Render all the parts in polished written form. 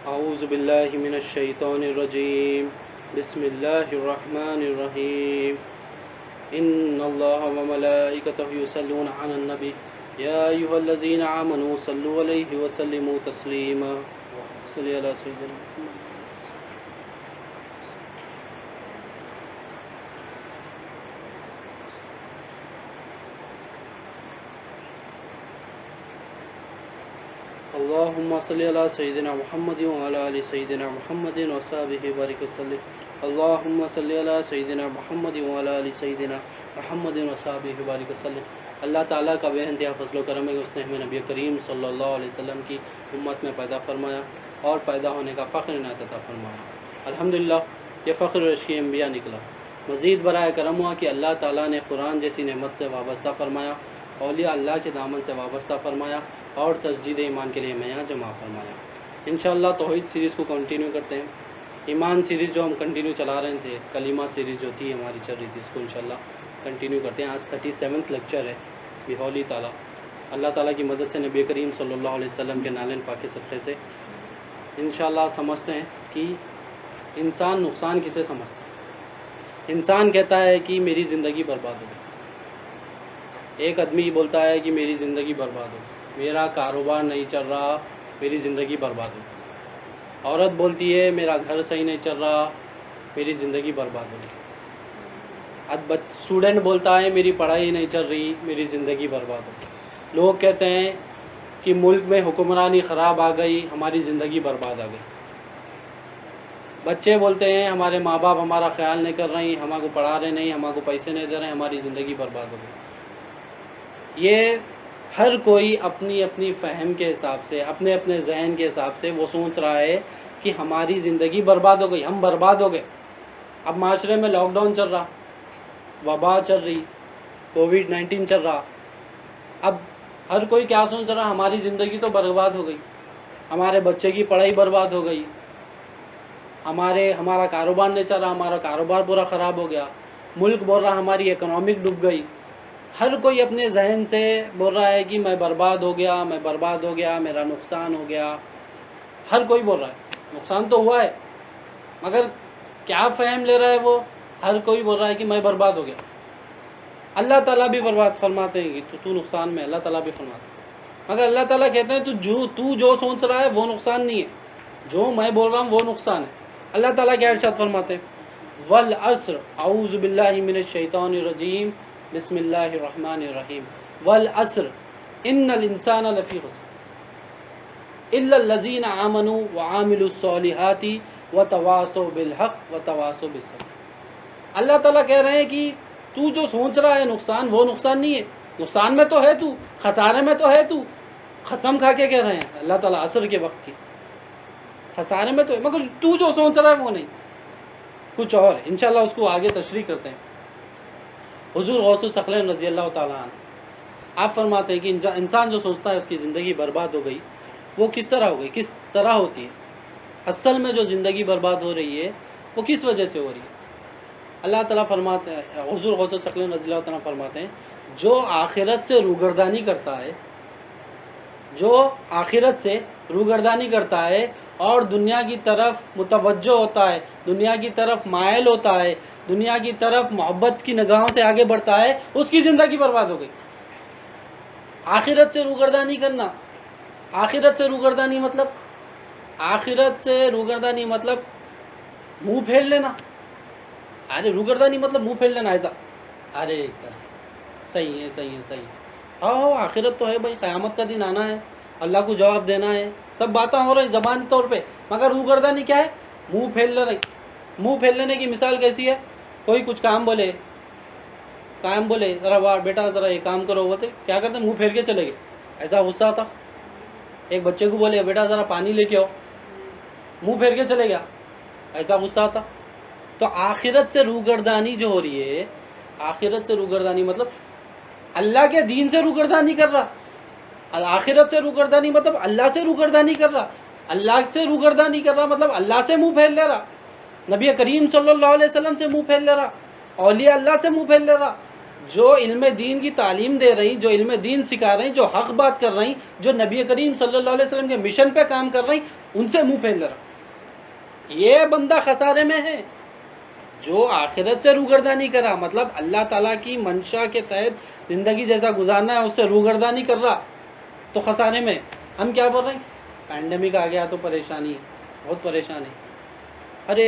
اعوذ باللہ من الشیطان الرجیم بسم اللہ الرحمن الرحیم ان اللہ وملائکتہ یصلون علی النبی یا ایھا الذین آمنوا صلوا علیہ وسلموا تسلیما صلی علی سیدنا محمد اللہم صلی علی سیدنا محمد وعلی آل سیدنا محمد وصحبہ بارک وسلم اللہم صلی علی سیدنا محمد وعلی آل سیدنا محمد وصحبہ بارک وسلم۔ اللہ تعالیٰ کا بے انتہا فضل و کرم ہے کہ اس نے ہمیں نبی کریم صلی اللہ علیہ وسلم کی امت میں پیدا فرمایا اور پیدا ہونے کا فخر عنایت عطا فرمایا۔ الحمدللہ یہ فخر عشق انبیاء نکلا۔ مزید برائے کرم ہوا کہ اللہ تعالیٰ نے قرآن جیسی نعمت سے وابستہ فرمایا، اولیاء اللہ کے دامن سے وابستہ فرمایا اور تسجید ایمان کے لیے میاں جمع فرمایا۔ انشاءاللہ توحید سیریز کو کنٹینیو کرتے ہیں۔ ایمان سیریز جو ہم کنٹینیو چلا رہے تھے، کلمہ سیریز جو تھی ہماری چل رہی تھی، اس کو انشاءاللہ کنٹینیو کرتے ہیں۔ آج 37واں لیکچر ہے بحول تعالیٰ۔ اللہ تعالیٰ کی مدد سے نبی کریم صلی اللہ علیہ وسلم کے نالین پاک صدقے سے انشاءاللہ سمجھتے ہیں کہ انسان نقصان کسے سمجھتا ہے۔ انسان کہتا ہے کہ میری زندگی برباد ہو گئی۔ ایک آدمی بولتا ہے کہ میری زندگی برباد ہو گئی، میرا کاروبار نہیں چل رہا، میری زندگی برباد ہو گئی۔ عورت بولتی ہے میرا گھر صحیح نہیں چل رہا، میری زندگی برباد ہو گئی۔ اسٹوڈنٹ بولتا ہے میری پڑھائی نہیں چل رہی، میری زندگی برباد ہو گئی۔ لوگ کہتے ہیں کہ ملک میں حکمرانی خراب آ گئی، ہماری زندگی برباد آ گئی۔ بچے بولتے ہیں ہمارے ماں باپ ہمارا خیال نہیں کر رہے ہیں، ہمارے کو پڑھا رہے نہیں، ہمارے کو پیسے نہیں دے رہے ہیں، ہماری زندگی برباد ہو گئی۔ یہ ہر کوئی اپنی اپنی فہم کے حساب سے، اپنے اپنے ذہن کے حساب سے وہ سوچ رہا ہے کہ ہماری زندگی برباد ہو گئی، ہم برباد ہو گئے۔ اب معاشرے میں لاک ڈاؤن چل رہا، وبا چل رہی، کووڈ-19 چل رہا۔ اب ہر کوئی کیا سوچ رہا، ہماری زندگی تو برباد ہو گئی، ہمارے بچے کی پڑھائی برباد ہو گئی، ہمارا کاروبار نہیں چل رہا، ہمارا کاروبار پورا خراب ہو گیا، ملک بول رہا ہماری اکنامک ڈوب گئی۔ ہر کوئی اپنے ذہن سے بول رہا ہے کہ میں برباد ہو گیا، میں برباد ہو گیا، میرا نقصان ہو گیا۔ ہر کوئی بول رہا ہے نقصان تو ہوا ہے، مگر کیا فہم لے رہا ہے وہ؟ ہر کوئی بول رہا ہے کہ میں برباد ہو گیا۔ اللہ تعالیٰ بھی برباد فرماتے ہیں کہ تو نقصان میں، اللہ تعالیٰ بھی فرماتے ہیں، مگر اللہ تعالیٰ کہتے ہیں تو جو سوچ رہا ہے وہ نقصان نہیں ہے، جو میں بول رہا ہوں وہ نقصان ہے۔ اللہ تعالیٰ کیا ارشاد فرماتے ہیں؟ والعصر اعوذ باللہ من الشیطان الرجیم بسم اللہ الرحمن الرحیم والعصر ان الانسان لفی خسر الا الذین آمنوا وعاملوا الصالحات وتواصوا بالحق وتواصوا بالصبر۔ اللہ تعالیٰ کہہ رہے ہیں کہ تو جو سوچ رہا ہے نقصان، وہ نقصان نہیں ہے، نقصان میں تو ہے تو، خسارے میں تو ہے تو۔ قسم کھا کے کہہ رہے ہیں اللہ تعالیٰ عصر کے وقت کی، خسارے میں تو ہے، مگر تو جو سوچ رہا ہے وہ نہیں، کچھ اور ہے۔ انشاءاللہ اس کو آگے تشریح کرتے ہیں۔ حضور غوث ثقلین رضی اللہ تعالیٰ عنہ آپ فرماتے ہیں کہ انسان جو سوچتا ہے اس کی زندگی برباد ہو گئی، وہ کس طرح ہو گئی، کس طرح ہوتی ہے؟ اصل میں جو زندگی برباد ہو رہی ہے وہ کس وجہ سے ہو رہی ہے؟ اللہ تعالیٰ فرماتے ہیں، حضور غوث ثقلین رضی اللہ تعالیٰ فرماتے ہیں جو آخرت سے روگردانی کرتا ہے، جو آخرت سے روگردانی کرتا ہے اور دنیا کی طرف متوجہ ہوتا ہے، دنیا کی طرف مائل ہوتا ہے، دنیا کی طرف محبت کی نگاہوں سے آگے بڑھتا ہے، اس کی زندگی برباد ہو گئی۔ آخرت سے روگردانی کرنا، آخرت سے روگردانی مطلب، آخرت سے روگردانی مطلب منہ پھیر لینا۔ ارے روگردانی مطلب منہ پھیر لینا، ایسا ارے صحیح ہے صحیح ہے صحیح ہے، ہاں آخرت تو ہے بھائی، قیامت کا دن آنا ہے، اللہ کو جواب دینا ہے، سب باتیں ہو رہی زبانی طور پہ، مگر روگردانی کیا ہے؟ منہ پھیر لے رہی۔ منہ پھیر لینے کی مثال کیسی ہے؟ کوئی کچھ کام بولے ذرا بیٹا ذرا یہ کام کرو، بولتے کیا کرتے؟ منہ پھیر کے چلے گئے، ایسا غصہ آتا۔ ایک بچے کو بولے بیٹا ذرا پانی لے کے آؤ، منہ پھیر کے چلے گیا، ایسا غصہ آتا۔ تو آخرت سے روگردانی جو ہو رہی ہے، آخرت سے روگردانی مطلب اللہ کے دین سے روگردانی کر رہا، آخرت سے روگردانی مطلب اللہ سے روگردانی کر رہا، اللہ سے روگردانی کر رہا مطلب اللہ سے منہ پھیر لے رہا، نبی کریم صلی اللہ علیہ وسلم سے منہ پھیر لے رہا، اولیاء اللہ سے منہ پھیر لے رہا۔ جو علم دین کی تعلیم دے رہی، جو علم دین سکھا رہی، جو حق بات کر رہی، جو نبی کریم صلی اللہ علیہ وسلم کے مشن پہ کام کر رہی، ان سے منہ پھیر رہا، یہ بندہ خسارے میں ہے۔ جو آخرت سے روگردانی کرا، مطلب اللہ تعالیٰ کی منشا کے تحت زندگی جیسا گزارنا ہے، اس سے روگردانی کر رہا تو خسارے میں۔ ہم کیا بول رہے ہیں؟ پینڈیمک آ گیا تو پریشانی ہے، بہت پریشان ہے، ارے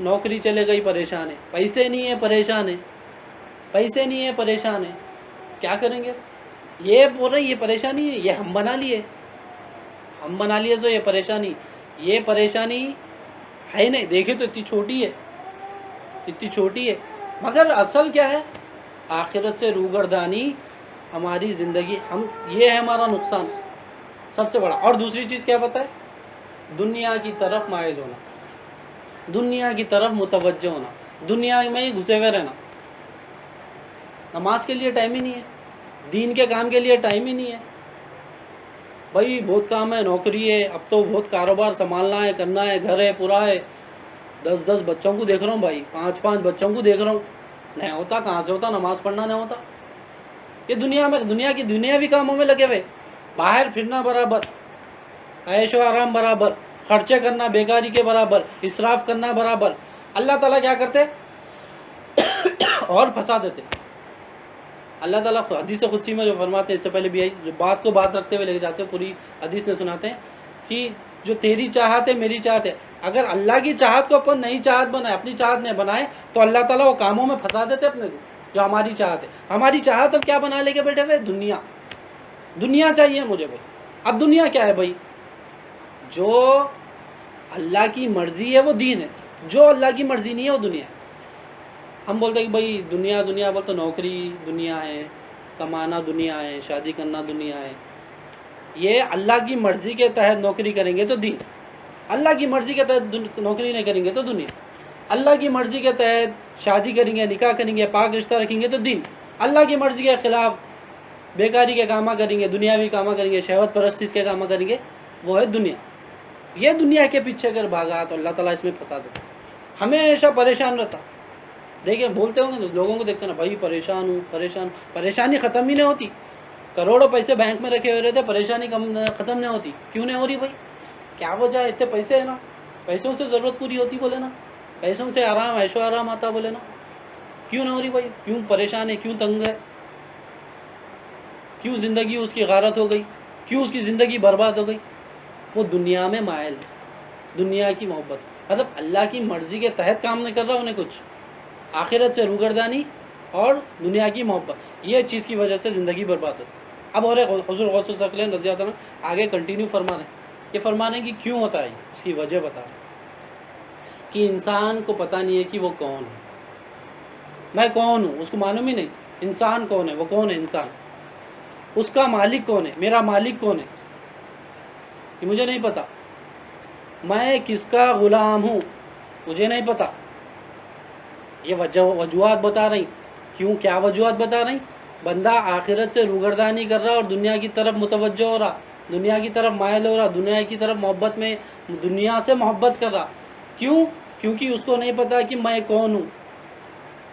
نوکری چلے گئی پریشان ہے، پیسے نہیں ہے پریشان ہے، پیسے نہیں ہے پریشان ہے، کیا کریں گے؟ یہ بول رہے ہیں یہ پریشانی ہے، یہ ہم بنا لیے، ہم بنا لیے تو یہ پریشانی ہے نہیں، دیکھیں تو اتنی چھوٹی ہے، اتنی چھوٹی ہے، مگر اصل کیا ہے؟ آخرت سے روگردانی ہماری زندگی، یہ ہے ہمارا نقصان سب سے بڑا۔ اور دوسری چیز کیا پتہ ہے؟ دنیا کی طرف مائل ہونا، دنیا کی طرف متوجہ ہونا، دنیا میں ہی گھسے ہوئے رہنا، نماز کے لیے ٹائم ہی نہیں ہے، دین کے کام کے لیے ٹائم ہی نہیں ہے، بھائی بہت کام ہے، نوکری ہے، اب تو بہت کاروبار سنبھالنا ہے، کرنا ہے، گھر ہے پورا ہے، 10 بچوں کو دیکھ رہا ہوں بھائی، 5 بچوں کو دیکھ رہا ہوں، نہیں ہوتا، کہاں سے ہوتا؟ نماز پڑھنا نہیں ہوتا۔ یہ دنیا کی دنیاوی کاموں میں لگے ہوئے، باہر پھرنا برابر، عیش و آرام برابر، خرچے کرنا بیکاری کے برابر، اسراف کرنا برابر۔ اللہ تعالیٰ کیا کرتے؟ اور پھنسا دیتے۔ اللہ تعالیٰ حدیث قدسی میں جو فرماتے ہیں، اس سے پہلے بھی آئی، جو بات کو بات رکھتے ہوئے لے کے جاتے ہیں، پوری حدیث میں سناتے ہیں کہ جو تیری چاہت ہے میری چاہت ہے، اگر اللہ کی چاہت کو اپن نئی چاہت بنائے، اپنی چاہت نہیں بنائے، تو اللہ تعالیٰ وہ کاموں میں پھنسا دیتے اپنے کو، جو ہماری چاہت ہے۔ ہماری چاہت اب کیا بنا لے کے بیٹھے ہوئے؟ دنیا چاہیے مجھے بھائی۔ اب دنیا کیا ہے بھائی؟ جو اللہ کی مرضی ہے وہ دین ہے، جو اللہ کی مرضی نہیں ہے وہ دنیا ہے۔ ہم بولتے ہیں کہ بھائی دنیا بولتے، نوکری دنیا ہے، کمانا دنیا ہے، شادی کرنا دنیا ہے۔ یہ اللہ کی مرضی کے تحت نوکری کریں گے تو دین، اللہ کی مرضی کے تحت نوکری نہیں کریں گے تو دنیا، اللہ کی مرضی کے تحت شادی کریں گے، نکاح کریں گے، پاک رشتہ رکھیں گے تو دین، اللہ کی مرضی کے خلاف بیکاری کے کامہ کریں گے، دنیاوی کامہ کریں گے، شہوت پرستی کے کامہ کریں گے، وہ ہے دنیا۔ یہ دنیا کے پیچھے اگر بھاگا تو اللہ تعالیٰ اس میں پھنسا دیتا، ہمیشہ پریشان رہتا۔ دیکھیں بولتے ہوں گے لوگوں کو دیکھتے نا، بھائی پریشان ہوں، پریشانی ختم ہی نہیں ہوتی، کروڑوں پیسے بینک میں رکھے ہوئے رہتے، پریشانی ختم نہیں ہوتی، کیوں نہیں ہو رہی بھائی؟ کیا وجہ ہے؟ اتنے پیسے ہیں نا، پیسوں سے ضرورت پوری ہوتی بولے نا، پیسوں سے آرام، عیش و آرام آتا بولے نا، کیوں نہیں ہو رہی بھائی؟ کیوں پریشان ہے؟ کیوں تنگ ہے؟ کیوں زندگی اس کی غارت ہو گئی؟ کیوں اس کی زندگی برباد ہو گئی؟ وہ دنیا میں مائل ہے، دنیا کی محبت، مطلب اللہ کی مرضی کے تحت کام نہیں کر رہا انہیں کچھ، آخرت سے روگردانی اور دنیا کی محبت، یہ چیز کی وجہ سے زندگی برباد ہوتی۔ اب اور حضور غوث الثقلین رضی اللہ عنہ آگے کنٹینیو فرما رہے ہیں، یہ فرما رہے ہیں کہ کیوں ہوتا ہے، اس کی وجہ بتا رہے ہیں کہ انسان کو پتہ نہیں ہے کہ وہ کون ہے، میں کون ہوں، اس کو معلوم ہی نہیں، انسان کون ہے، وہ کون ہے انسان، اس کا مالک کون ہے، میرا مالک کون ہے، یہ مجھے نہیں پتا، میں کس کا غلام ہوں مجھے نہیں پتا۔ یہ وجوہات بتا رہی، کیوں کیا وجوہات بتا رہی؟ بندہ آخرت سے روگردانی کر رہا اور دنیا کی طرف متوجہ ہو رہا، دنیا کی طرف مائل ہو رہا، دنیا کی طرف محبت میں، دنیا سے محبت کر رہا، کیوں؟ کیونکہ اس کو نہیں پتا کہ میں کون ہوں،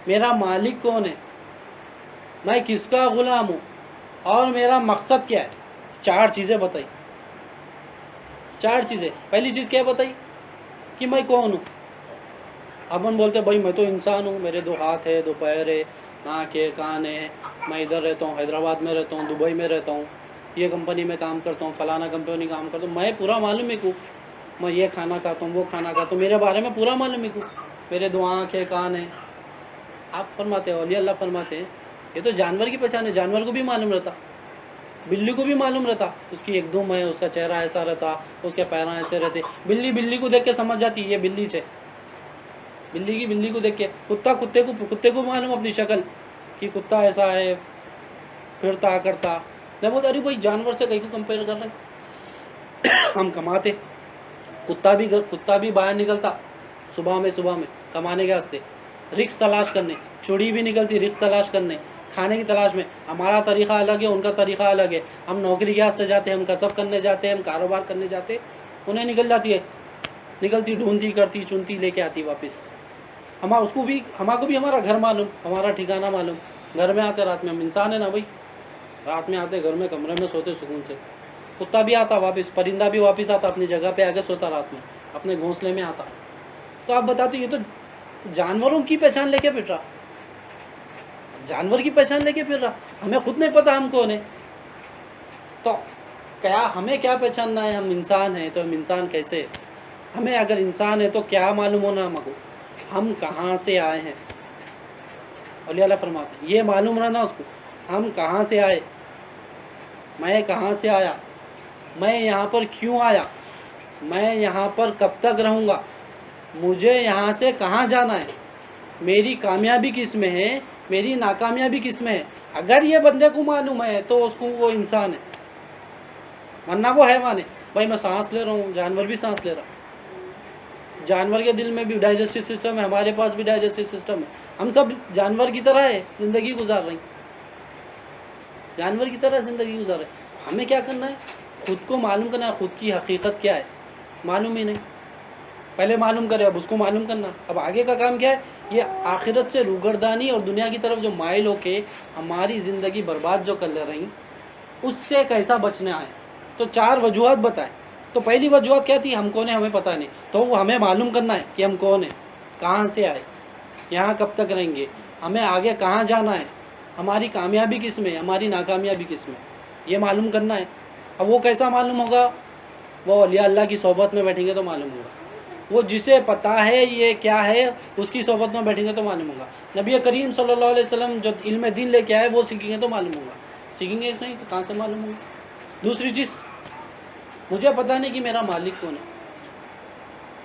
میرا مالک کون ہے، میں کس کا غلام ہوں، اور میرا مقصد کیا ہے۔ 4 چیزیں بتائی، 4 چیزیں۔ پہلی چیز کیا بتائی؟ کہ میں کون ہوں۔ اب ہم بولتے بھائی میں تو انسان ہوں، میرے 2 ہاتھ ہے، 2 پیر ہے، آنکھ ہے، کان ہے، میں ادھر رہتا ہوں، حیدرآباد میں رہتا ہوں، دبئی میں رہتا ہوں، یہ کمپنی میں کام کرتا ہوں، فلانا کمپنی کام کرتا ہوں، میں پورا معلوم ہے کو، میں یہ کھانا کھاتا ہوں، وہ کھانا کھاتا ہوں، میرے بارے میں پورا معلوم ہے کو، میرے 2 آنکھ ہے، کان ہے۔ آپ فرماتے ہیں، اولیاء اللہ فرماتے ہیں یہ تو جانور کی پہچان ہے، جانور کو بھی معلوم رہتا، بلی کو بھی معلوم رہتا، اس کی ایک دم ہے، اس کا چہرہ ایسا رہتا، اس کے پیراں ایسے رہتے، بلی کو دیکھ کے سمجھ جاتی یہ بلی ہے، بلی کو دیکھ کے، کتے کو معلوم اپنی شکل کہ کتا ایسا ہے، پھرتا کرتا، نہیں بولتے ارے بھائی جانور سے کہیں کو کمپیئر کر رہے ہیں، ہم کماتے، کتا بھی باہر نکلتا صبح میں کمانے کے واسطے، رزق تلاش کرنے، چوڑی بھی نکلتی رزق تلاش کرنے، کھانے کی تلاش میں، ہمارا طریقہ الگ ہے، ان کا طریقہ الگ ہے، ہم نوکری کے واسطے جاتے ہیں، ہم کسب کرنے جاتے ہیں، ہم کاروبار کرنے جاتے ہیں، انہیں نکل جاتی ہے، نکلتی ڈھونڈتی کرتی چنتی لے کے آتی واپس، ہمارا کو بھی ہمارا گھر معلوم، ہمارا ٹھکانہ معلوم، گھر میں آتے رات میں، ہم انسان ہیں نا بھائی، رات میں آتے گھر میں کمرے میں سوتے سکون سے، کتا بھی آتا واپس، پرندہ بھی واپس آتا اپنی جگہ پہ آ کے سوتا رات میں، اپنے گھونسلے میں آتا. تو آپ بتاتے یہ تو جانوروں کی پہچان لے کے پھر رہا، جانور کی پہچان لے کے پھر رہا، ہمیں خود نہیں پتا ہم کون ہیں. تو کیا ہمیں کیا پہچاننا ہے؟ ہم انسان ہیں تو ہم انسان کیسے؟ ہمیں اگر انسان ہے تو کیا معلوم ہونا ہم کو ہم کہاں سے آئے ہیں. اولیاء اللہ فرماتے ہیں یہ معلوم رہنا اس کو، ہم کہاں سے آئے، میں کہاں سے آیا، میں یہاں پر کیوں آیا، میں یہاں پر کب تک رہوں گا، مجھے یہاں سے کہاں جانا ہے، میری کامیابی کس میں ہے، میری ناکامیابی کس میں ہے. اگر یہ بندے کو معلوم ہے تو اس کو وہ انسان ہے، ورنہ وہ حیوان ہے. بھائی میں سانس لے رہا ہوں، جانور بھی سانس لے رہا، جانور کے دل میں بھی ڈائجسٹو سسٹم ہے، ہمارے پاس بھی ڈائجسٹو سسٹم ہے. ہم سب جانور کی طرح ہے زندگی گزار رہے ہیں، جانور کی طرح زندگی گزار رہے ہیں. ہمیں کیا کرنا ہے؟ خود کو معلوم کرنا ہے، خود کی حقیقت کیا ہے معلوم ہی نہیں. پہلے معلوم کرے، اب اس کو معلوم کرنا. اب آگے کا کام کیا ہے؟ یہ آخرت سے روگردانی اور دنیا کی طرف جو مائل ہو کے ہماری زندگی برباد جو کر لے رہی اس سے کیسا بچنا ہے. تو 4 وجوہات بتائیں. تو پہلی وجوہات کیا تھی؟ ہم کون ہیں ہمیں پتہ نہیں. تو وہ ہمیں معلوم کرنا ہے کہ ہم کون ہیں، کہاں سے آئے، یہاں کب تک رہیں گے، ہمیں آگے کہاں جانا ہے، ہماری کامیابی کس میں ہے، ہماری ناکامیابی کس میں، یہ معلوم کرنا ہے. اب وہ کیسا معلوم ہوگا؟ وہ اولیاء اللہ کی صحبت میں بیٹھیں گے تو معلوم ہوگا. وہ جسے پتہ ہے یہ کیا ہے اس کی صحبت میں بیٹھیں گے تو معلوم ہوگا. نبی کریم صلی اللہ علیہ وسلم جو علم دین لے کے آئے وہ سیکھیں گے تو معلوم ہوگا، سیکھیں گے اس نہیں تو کہاں سے معلوم ہوگا. دوسری چیز، مجھے پتہ نہیں کہ میرا مالک کون ہے.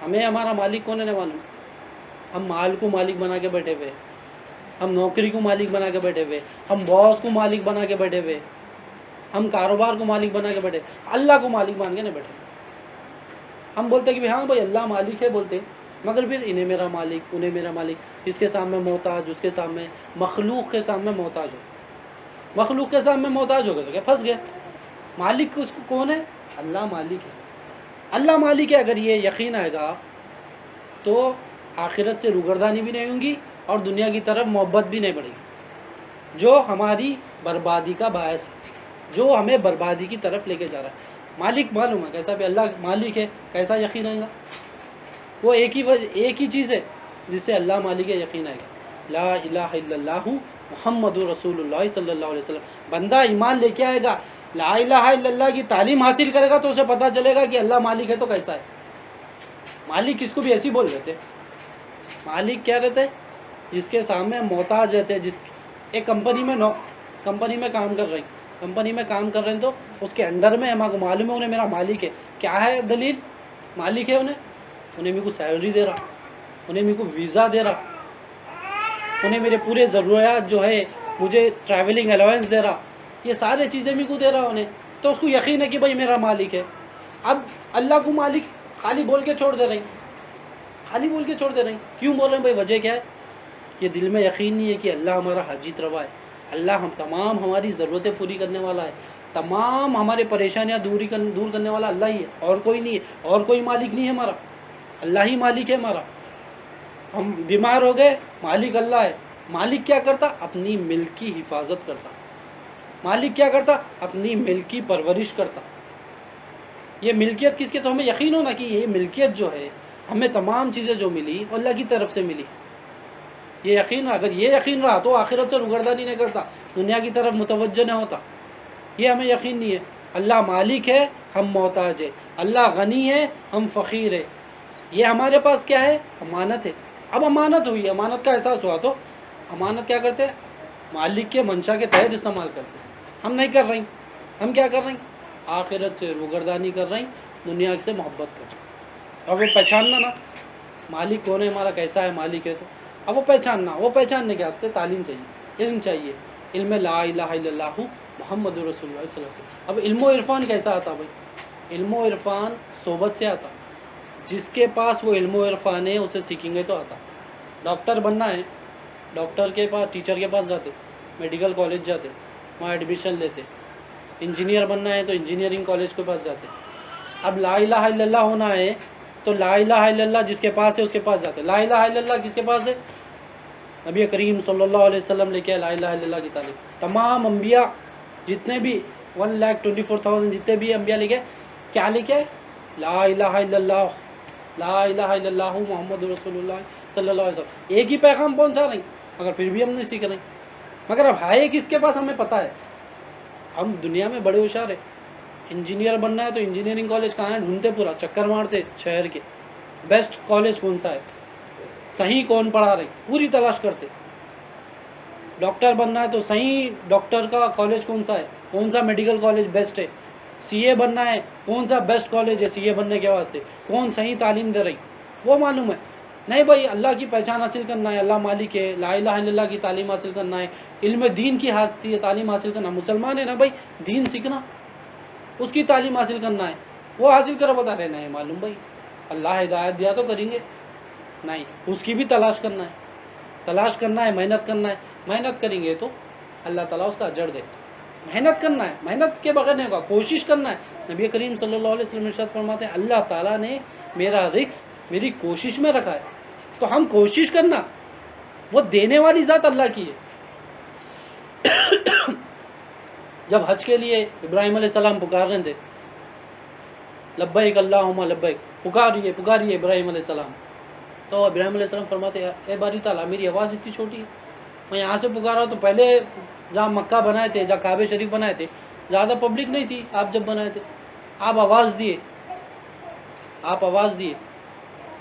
ہمیں ہمارا مالک کون ہے نہیں معلوم. ہم مال کو مالک بنا کے بیٹھے ہوئے، ہم نوکری کو مالک بنا کے بیٹھے ہوئے، ہم باس کو مالک بنا کے بیٹھے ہوئے، ہم کاروبار کو مالک بنا کے بیٹھے، اللہ کو مالک مان کے نہیں بیٹھے. ہم بولتے کہ ہاں بھائی اللہ مالک ہے بولتے، مگر پھر انہیں میرا مالک، انہیں میرا مالک، اس کے سامنے محتاج، اس کے سامنے، مخلوق کے سامنے محتاج ہو، مخلوق کے سامنے محتاج ہو گئے تو کیا پھنس گئے. مالک اس کو کون ہے؟ اللہ مالک ہے، اللہ مالک ہے. اگر یہ یقین آئے گا تو آخرت سے روگردانی بھی نہیں ہوگی اور دنیا کی طرف محبت بھی نہیں بڑھے گی، جو ہماری بربادی کا باعث ہے، جو ہمیں بربادی کی طرف لے کے جا رہا ہے. مالک معلوم ہے کیسا بھی اللہ مالک ہے، کیسا یقین آئے گا؟ وہ ایک ہی چیز ہے جس سے اللہ مالک ہے یقین آئے گا، لا الہ الا اللہ محمد رسول اللہ صلی اللہ علیہ وسلم. بندہ ایمان لے کے آئے گا، لا الہ الا اللہ کی تعلیم حاصل کرے گا تو اسے پتہ چلے گا کہ اللہ مالک ہے تو کیسا ہے. مالک کس کو بھی ایسی بول دیتے، مالک کیا رہتے؟ جس کے سامنے محتاج رہتے. جس ایک کمپنی میں کام کر رہے ہیں، کمپنی میں کام کر رہے ہیں تو اس کے انڈر میں ہمارے کو معلوم ہے انہیں میرا مالک ہے. کیا ہے دلیل؟ مالک ہے انہیں میرے کو سیلری دے رہا، انہیں میرے کو ویزا دے رہا، انہیں میرے پورے ضروریات جو ہے مجھے ٹریولنگ الاؤنس دے رہا، یہ سارے چیزیں میرے کو دے رہا انہیں. تو اس کو یقین ہے کہ بھائی میرا مالک ہے. اب اللہ کو مالک خالی بول کے چھوڑ دے رہے ہیں، خالی بول کے چھوڑ دے رہے ہیں. کیوں بول رہے ہیں بھائی؟ وجہ کیا ہے؟ یہ دل میں یقین نہیں ہے کہ اللہ ہمارا حاجت روا ہے، اللہ تمام ہماری ضرورتیں پوری کرنے والا ہے، تمام ہمارے پریشانیاں دور کرنے والا اللہ ہی ہے، اور کوئی نہیں ہے، اور کوئی مالک نہیں ہے ہمارا، اللہ ہی مالک ہے ہمارا. ہم بیمار ہو گئے، مالک اللہ ہے. مالک کیا کرتا؟ اپنی ملک کی حفاظت کرتا. مالک کیا کرتا؟ اپنی ملک کی پرورش کرتا. یہ ملکیت کس کے؟ تو ہمیں یقین ہونا کہ یہ ملکیت جو ہے ہمیں تمام چیزیں جو ملی اللہ کی طرف سے ملی. یہ یقین، اگر یہ یقین رہا تو آخرت سے روگردانی نہیں کرتا، دنیا کی طرف متوجہ نہیں ہوتا. یہ ہمیں یقین نہیں ہے. اللہ مالک ہے، ہم محتاج ہے. اللہ غنی ہے، ہم فقیر ہے. یہ ہمارے پاس کیا ہے؟ امانت ہے. اب امانت ہوئی، امانت کا احساس ہوا تو امانت کیا کرتے ہیں؟ مالک کے منشا کے تحت استعمال کرتے ہیں. ہم نہیں کر رہے ہیں. ہم کیا کر رہے ہیں؟ آخرت سے روگردانی کر رہے ہیں، دنیا سے محبت کر رہے ہیں. اب وہ پہچاننا نا مالک کون ہے ہمارا، کیسا ہے مالک ہے. تو اب وہ پہچاننے کے واسطے تعلیم چاہیے، علم چاہیے. علم لا الہ الا اللہ محمد رسول اللہ صلی اللہ علیہ وسلم. اب علم و عرفان کیسا آتا بھائی؟ علم و عرفان صحبت سے آتا. جس کے پاس وہ علم و عرفان ہے اسے سیکھیں گے تو آتا. ڈاکٹر بننا ہے، ڈاکٹر کے پاس، ٹیچر کے پاس جاتے، میڈیکل کالج جاتے، وہاں ایڈمیشن لیتے. انجینئر بننا ہے تو انجینئرنگ کالج کے پاس جاتے. اب لا الہ الا اللہ ہونا ہے تو لا الہ الا اللہ جس کے پاس ہے اس کے پاس جاتے. لا الہ الا اللہ کس کے پاس ہے؟ نبی کریم صلی اللہ علیہ وسلم لے کے لا الہ الا اللہ کی تعلیم. تمام انبیاء جتنے بھی 1,24,000 جتنے بھی انبیاء لے کے کیا لے کے لا الہ الا اللہ لا الہ الا اللہ محمد رسول اللہ صلی اللہ علیہ وسلم. ایک ہی پیغام پہنچا رہے ہیں مگر پھر بھی ہم نہیں سیکھ رہے. مگر اب ہے کس کے پاس ہمیں پتہ ہے. ہم دنیا میں بڑے ہوشیار ہیں. انجینئر بننا ہے تو انجینئرنگ کالج کہاں ہے ڈھونڈتے, پورا چکر مارتے شہر کے بیسٹ کالج کون سا ہے, صحیح کون پڑھا رہے, پوری تلاش کرتے. ڈاکٹر بننا ہے تو صحیح ڈاکٹر کا کالج کون سا ہے, کون سا میڈیکل کالج بیسٹ ہے. سی اے بننا ہے کون سا بیسٹ کالج ہے سی اے بننے کے واسطے, کون صحیح تعلیم دے رہی وہ معلوم ہے. نہیں بھائی, اللہ کی پہچان حاصل کرنا ہے, اللہ مالک ہے, لا الہ الا اللہ کی تعلیم حاصل کرنا ہے, علم دین کی تعلیم حاصل کرنا. مسلمان ہے نا بھائی, دین سیکھنا, اس کی تعلیم حاصل کرنا ہے, وہ حاصل کر بتا رہے نہیں معلوم بھائی اللہ ہدایت دیا تو کریں گے, نہیں اس کی بھی تلاش کرنا ہے, تلاش کرنا ہے, محنت کرنا ہے. محنت کریں گے تو اللہ تعالیٰ اس کا اجر دے. محنت کرنا ہے, محنت کے بغیر نہیں ہوگا, کوشش کرنا ہے. نبی کریم صلی اللہ علیہ وسلم ارشاد فرماتے ہیں اللہ تعالیٰ نے میرا رزق میری کوشش میں رکھا ہے, تو ہم کوشش کرنا, وہ دینے والی ذات اللہ کی ہے. جب حج کے لیے ابراہیم علیہ السلام پکار رہے تھے, لبیک اللہم لبیک, پکاریے پکاریے ابراہیم علیہ السلام, تو ابراہیم علیہ السلام فرماتے ہیں اے باری تعالیٰ میری آواز اتنی چھوٹی ہے, میں یہاں سے پکارا ہوں. تو پہلے جہاں مکہ بنائے تھے, جہاں کعبہ شریف بنائے تھے, زیادہ پبلک نہیں تھی. آپ جب بنائے تھے آپ آواز دیے,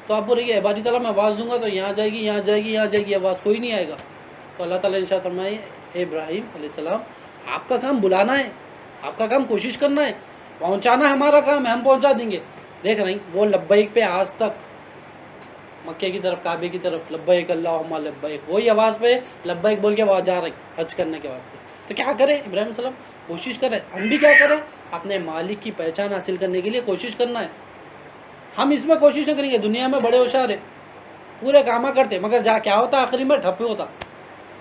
تو آپ بولے گے اے باری تعالیٰ میں آواز دوں گا تو یہاں جائے گی, یہاں جائے گی, یہاں جائے گی, آواز کوئی نہیں آئے گا. تو اللہ تعالیٰ نے ارشاد فرمایا اے ابراہیم علیہ السلام آپ کا کام بلانا ہے, آپ کا کام کوشش کرنا ہے, پہنچانا ہمارا کام ہے, ہم پہنچا دیں گے. دیکھ رہے ہیں وہ لبیک پہ آج تک مکے کی طرف, کعبے کی طرف لبیک اللہم لبیک, وہی آواز پہ لبیک بول کے وہ جا رہے حج کرنے کے واسطے. تو کیا کرے ابراہیم علیہ السلام, کوشش کرے. ہم بھی کیا کریں, اپنے مالک کی پہچان حاصل کرنے کے لیے کوشش کرنا ہے. ہم اس میں کوشش نہ کریں گے, دنیا میں بڑے ہوشیار ہیں, پورے کامہ کرتے, مگر جا کیا ہوتا آخری میں ٹھپ ہوتا,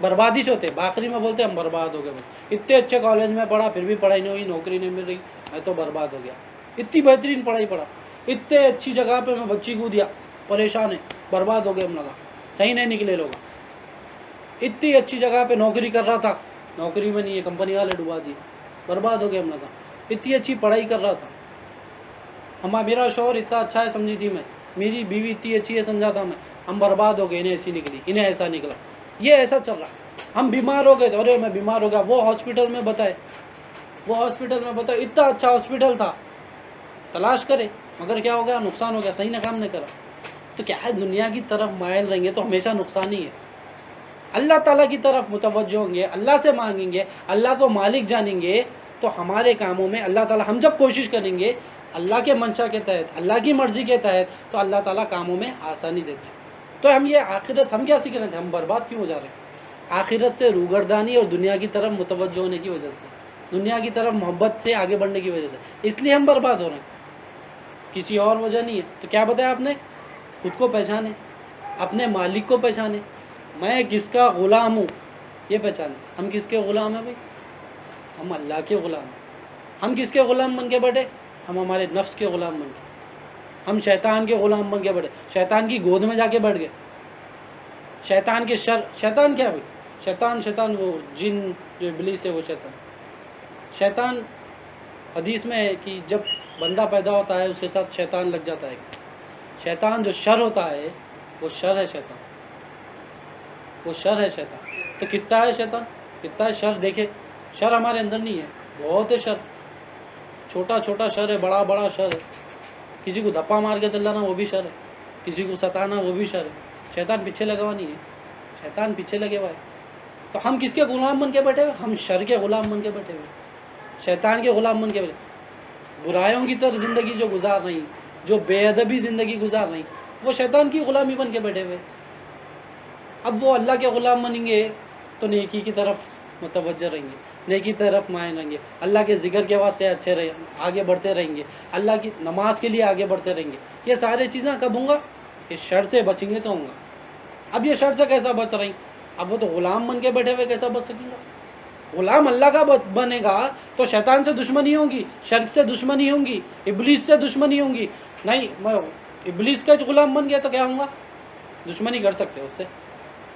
بربادی سے ہوتے. آخری میں بولتے ہم برباد ہو گئے, اتنے اچھے کالج میں پڑھا پھر بھی پڑھائی نہیں ہوئی, نوکری نہیں مل رہی, میں تو برباد ہو گیا. اتنی بہترین پڑھائی پڑھا, اتنے اچھی جگہ پہ میں بچی کو دیا, پریشان ہے, برباد ہو گئے ہم لگا, صحیح نہیں نکلے لوگ. اتنی اچھی جگہ پہ نوکری کر رہا تھا, نوکری میں نہیں ہے, کمپنی والے ڈبا دی, برباد ہو گئے ہم لگا. اتنی اچھی پڑھائی کر رہا تھا, میرا شوہر اتنا اچھا ہے سمجھی تھی میں, میری بیوی اتنی اچھی ہے سمجھا تھا میں, ہم برباد ہو گئے, انہیں ایسی نکلی, انہیں ایسا نکلا, یہ ایسا چل رہا. ہم بیمار ہو گئے تو ارے میں بیمار ہو گیا, وہ ہاسپٹل میں بتائے, اتنا اچھا ہاسپٹل تھا, تلاش کرے, مگر کیا ہو گیا, نقصان ہو گیا, صحیح نہ کام نہیں کرا. تو کیا ہے, دنیا کی طرف مائل رہیں گے تو ہمیشہ نقصان ہی ہے. اللہ تعالیٰ کی طرف متوجہ ہوں گے, اللہ سے مانگیں گے, اللہ کو مالک جانیں گے, تو ہمارے کاموں میں اللہ تعالیٰ, ہم جب کوشش کریں گے اللہ کے منشا کے تحت, اللہ کی مرضی کے تحت, تو اللہ تعالیٰ کاموں میں آسانی دیتے. تو ہم یہ آخرت, ہم کیا سیکھ رہے تھے, ہم برباد کیوں ہو جا رہے ہیں, آخرت سے روگردانی اور دنیا کی طرف متوجہ ہونے کی وجہ سے, دنیا کی طرف محبت سے آگے بڑھنے کی وجہ سے, اس لیے ہم برباد ہو رہے ہیں, کسی اور وجہ نہیں ہے. تو کیا بتایا آپ نے, خود کو پہچانے, اپنے مالک کو پہچانے, میں کس کا غلام ہوں یہ پہچانے. ہم کس کے غلام ہیں بھائی, ہم اللہ کے غلام ہیں. ہم کس کے غلام بن کے بیٹھے, ہم ہمارے نفس کے غلام بن کے, ہم شیطان کے غلام بن کے بیٹھے, شیطان کی گود میں جا کے بیٹھ گئے. شیطان کے شیطان کیا ہے بھائی, شیطان وہ جن جو ابلیس ہے, وہ شیطان حدیث میں ہے کہ جب بندہ پیدا ہوتا ہے اس کے ساتھ شیطان لگ جاتا ہے. شیطان جو شر ہوتا ہے وہ شر ہے شیطان, وہ شر ہے شیطان. تو کتنا ہے شیطان, کتنا ہے شر. دیکھے شر ہمارے اندر نہیں ہے, بہت ہے شر, چھوٹا چھوٹا شر ہے, بڑا بڑا شر ہے. کسی کو دھپا مار کے چل جانا وہ بھی شر ہے, کسی کو ستانا وہ بھی شر ہے. شیطان پیچھے لگا ہوا نہیں ہے, شیطان پیچھے لگے ہوا ہے. تو ہم کس کے غلام بن کے بیٹھے ہوئے, ہم شر کے غلام بن کے بیٹھے ہوئے, شیطان کے غلام بن کے بیٹھے. برائیوں کی طرف زندگی جو گزار رہی, جو بے ادبی زندگی گزار رہی, وہ شیطان کی غلامی بن کے بیٹھے ہوئے. اب وہ اللہ کے غلام بنیں گے تو نیکی کی طرف متوجہ رہیں گے, نیکی طرف مائل رہیں گے, اللہ کے ذکر کے واسطے اچھے آگے بڑھتے رہیں گے, اللہ کی نماز کے لیے آگے بڑھتے رہیں گے. یہ سارے چیزیں کب ہوں گا, اس شر سے بچیں گے تو ہوں گا. اب یہ شر سے کیسا بچ رہی, اب وہ تو غلام بن کے بیٹھے ہوئے, کیسا بچ سکیں گا. غلام اللہ کا بنے گا تو شیطان سے دشمنی ہوگی, شرک سے دشمنی ہوگی, ابلیس سے دشمنی ہوگی. نہیں, میں ابلیس کا غلام بن گیا تو کیا ہوں گا, دشمنی کر سکتے ہو اس سے,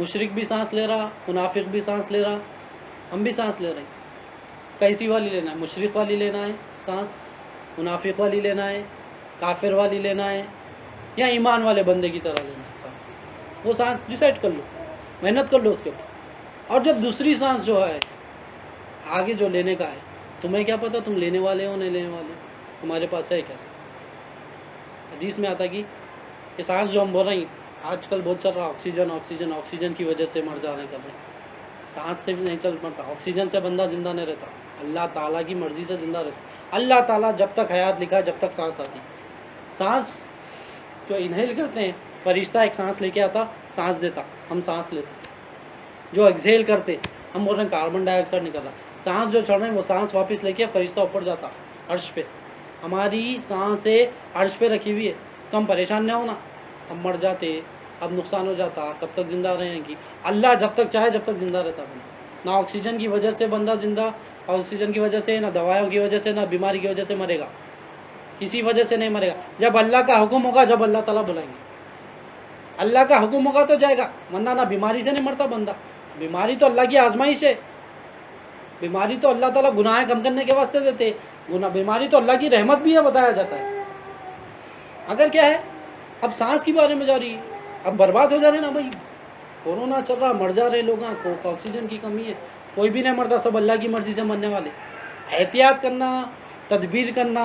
مشرک بھی سانس لے رہا، منافق بھی سانس لے رہا، ہم بھی سانس لے رہے ہیں. کیسی والی لینا ہے؟ مشرک والی لینا ہے سانس، منافق والی لینا ہے، کافر والی لینا ہے، یا ایمان والے بندے کی طرح لینا ہے سانس؟ وہ سانس ڈیسائیڈ کر لو، محنت کر لو اس کے اوپر. اور جب دوسری سانس جو ہے آگے جو لینے کا ہے، تمہیں کیا پتہ تم لینے والے ہو نہیں لینے والے ہو، تمہارے پاس ہے کیا سانس؟ حدیث میں آتا کہ یہ سانس جو ہم بول رہے ہیں آج کل بہت چل رہا، آکسیجن کی وجہ سے مر جا رہے کر رہے ہیں. سانس سے بھی نہیں چل پاتا، آکسیجن سے بندہ زندہ نہیں رہتا، اللہ تعالیٰ کی مرضی سے زندہ رہتا. اللہ تعالیٰ جب تک حیات لکھا جب تک سانس آتی. سانس جو انہیل کرتے ہیں، فرشتہ ایک سانس لے کے آتا، سانس دیتا، ہم سانس لیتے. جو ایکسہیل کرتے، ہم بول رہے ہیں کاربن ڈائی آکسائڈ نکل رہا. سانس جو چڑھ رہے ہیں وہ سانس واپس لے کے فرشتہ اوپر جاتا عرش پہ. ہماری سانسیں عرش پہ رکھی ہوئی ہے، تو ہم پریشان نہ ہونا. ہم مر جاتے، اب نقصان ہو جاتا، کب تک زندہ رہیں گی؟ اللہ جب تک چاہے جب تک زندہ رہتا بندہ. نہ آکسیجن کی وجہ سے بندہ زندہ، آکسیجن کی وجہ سے، نہ دوائیوں کی وجہ سے، نہ بیماری کی وجہ سے مرے گا، کسی وجہ سے نہیں مرے گا. جب اللہ کا حکم ہوگا، جب اللہ تعالیٰ بلائیں گے، اللہ کا حکم ہوگا تو جائے گا. ورنہ نہ بیماری سے نہیں مرتا بندہ. بیماری تو اللہ کی آزمائش ہے. بیماری تو اللہ تعالیٰ گناہ کم کرنے کے واسطے دیتے. بیماری تو اللہ کی رحمت بھی ہے، بتایا جاتا ہے. اگر کیا ہے، اب سانس کے بارے میں جا رہی ہے، اب برباد ہو جا رہے ہیں نا بھائی. کورونا چل رہا، مر جا رہے لوگوں کو، آکسیجن کی کمی ہے، کوئی بھی نہیں مرتا، سب اللہ کی مرضی سے مرنے والے. احتیاط کرنا، تدبیر کرنا،